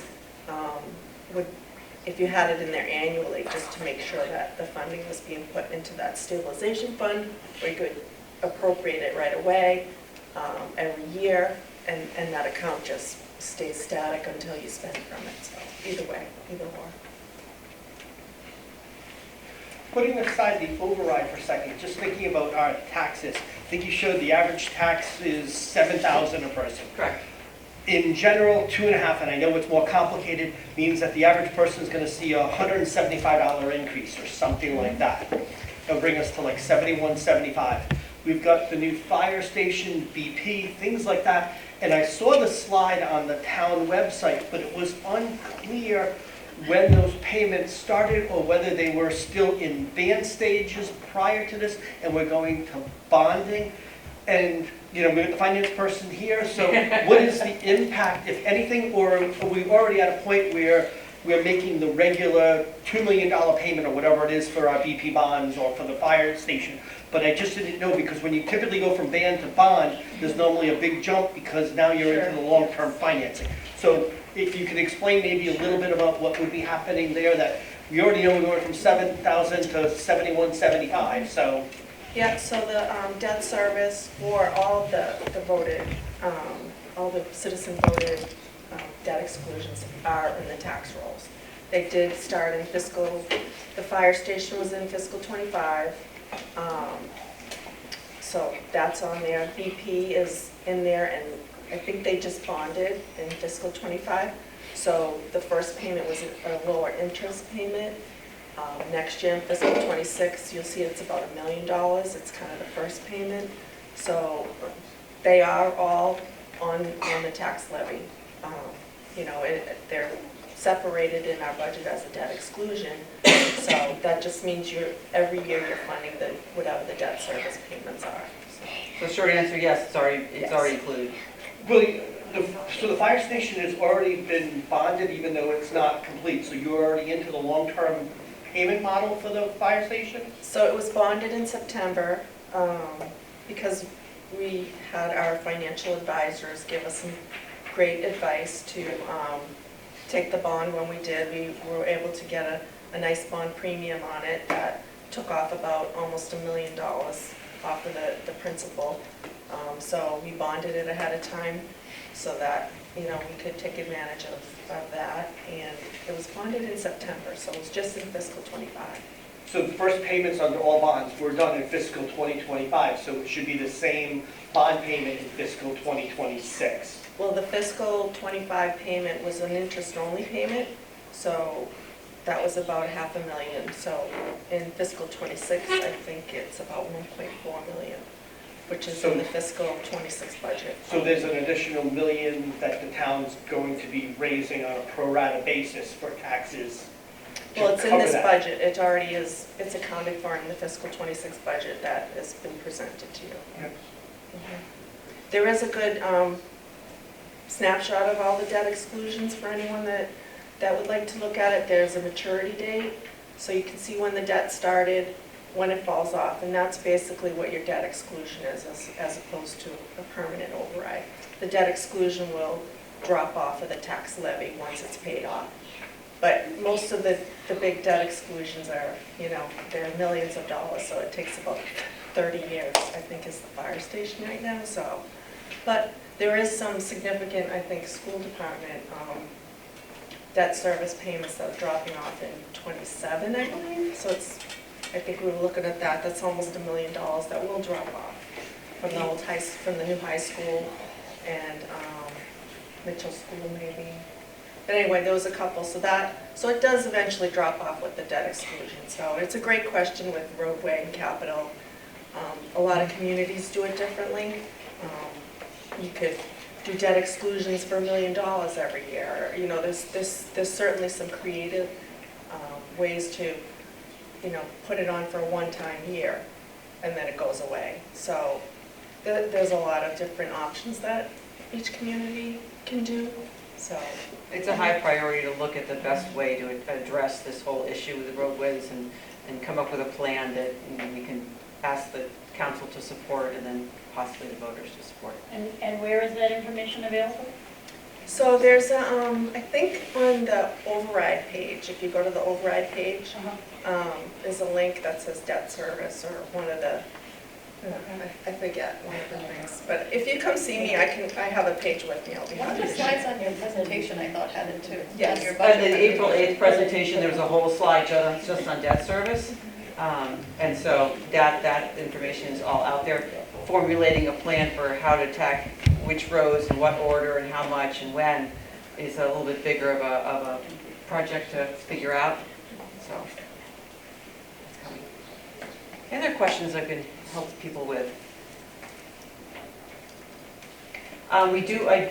if you had it in there annually, just to make sure that the funding was being put into that stabilization fund, where you could appropriate it right away every year, and that account just stays static until you spend from it. So either way, either or. Putting aside the override for a second, just thinking about our taxes, I think you showed the average tax is $7,000 a person. Correct. In general, 2.5, and I know it's more complicated, means that the average person is going to see a $175 increase or something like that. It'll bring us to like $71.75. We've got the new fire station, BP, things like that. And I saw the slide on the town website, but it was unclear when those payments started or whether they were still in advanced stages prior to this and we're going to bonding. And, you know, we've got the finance person here, so what is the impact, if anything, or are we already at a point where we're making the regular $2 million payment or whatever it is for our BP bonds or for the fire station? But I just didn't know, because when you typically go from bond to bond, there's normally a big jump because now you're into the long-term financing. So if you could explain maybe a little bit about what would be happening there, that we already know we're going from 7,000 to 71.75, so. Yeah, so the debt service for all the voted, all the citizen voted debt exclusions are in the tax rolls. They did start in fiscal, the fire station was in fiscal '25, so that's on there. BP is in there, and I think they just bonded in fiscal '25. So the first payment was a lower interest payment. Next year in fiscal '26, you'll see it's about $1 million. It's kind of the first payment. So they are all on the tax levy. You know, they're separated in our budget as a debt exclusion. So that just means every year you're funding whatever the debt service payments are. So short answer, yes, it's already included. Well, so the fire station has already been bonded even though it's not complete, so you're already into the long-term payment model for the fire station? So it was bonded in September because we had our financial advisors give us some great advice to take the bond when we did. We were able to get a nice bond premium on it that took off about almost $1 million off of the principal. So we bonded it ahead of time so that, you know, we could take advantage of that. And it was bonded in September, so it was just in fiscal '25. So the first payments under all bonds were done in fiscal 2025, so it should be the same bond payment in fiscal 2026. Well, the fiscal '25 payment was an interest-only payment, so that was about $500,000. So in fiscal '26, I think it's about 1.4 million, which is in the fiscal '26 budget. So there's an additional $1 million that the town's going to be raising on a pro rata basis for taxes to Well, it's in cover this that. budget, it already is, it's accounted for in the fiscal '26 budget that has been presented to you. Yep. There is a good snapshot of all the debt exclusions for anyone that would like to look at it. There's a maturity date, so you can see when the debt started, when it falls off, and that's basically what your debt exclusion is, as opposed to a permanent override. The debt exclusion will drop off of the tax levy once it's paid off. But most of the big debt exclusions are, they're millions of dollars, so it takes about 30 years, I think, is the fire station right now, so. But there is some significant, I think, school department debt service payments that are dropping off in '27, I believe. So it's, I think we were looking at that, that's almost $1 million that will drop off from the old from the new high school and Mitchell School maybe. But anyway, there was a couple, so it does eventually drop off with the debt exclusion. So it's a great question with roadway and capital. A lot of communities do it differently. You could do debt exclusions for $1 million every year. There's certainly some creative ways to, put it on for a one-time year, and then it goes away. So there's a lot of different options that each community can do. So it's a high priority to look at the best way to address this whole issue with the roadways and come up with a plan that we can ask the council to support and then possibly the voters to support. And where is that information available? So there's I think on the override page, if you go to the override page, there's a link that says debt service or one of the, I forget one of the things. But if you come see me, I have a page with me. I'll be One of happy the to share. slides on your presentation, I thought, had it too. Yes. On your In budget the April 8th presentation, there was a whole slide just on debt service. And so that information is all out there. Formulating a plan for how to attack which roads and what order and how much and when is a little bit bigger of a project to figure out. So, that's coming. Any other questions I can help people with? I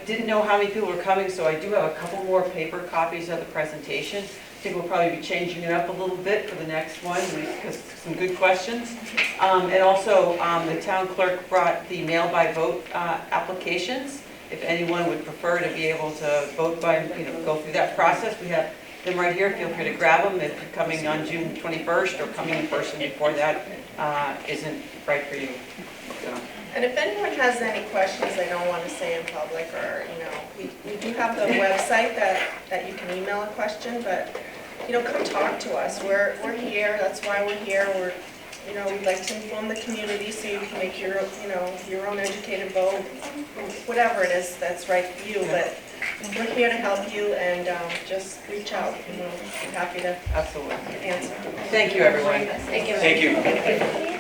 didn't know how many people were coming, so I do have a couple more paper copies of the presentation. I think we'll probably be changing it up a little bit for the next one, because some good questions. And also, the town clerk brought the mail-by-vote applications. If anyone would prefer to be able to vote by, go through that process, we have them right here. Feel free to grab them if you're coming on June 21st or coming in person before that isn't right for you. So. And if anyone has any questions they don't want to say in public, or, we do have the website that you can email a question, but, come talk to us. We're here, that's why we're here. We'd like to inform the community so you can make your own educated vote, whatever it is that's right for you. But we're here to help you, and just reach out, and we'll be happy to Absolutely. answer. Thank you, everyone. Thank you. Thank you.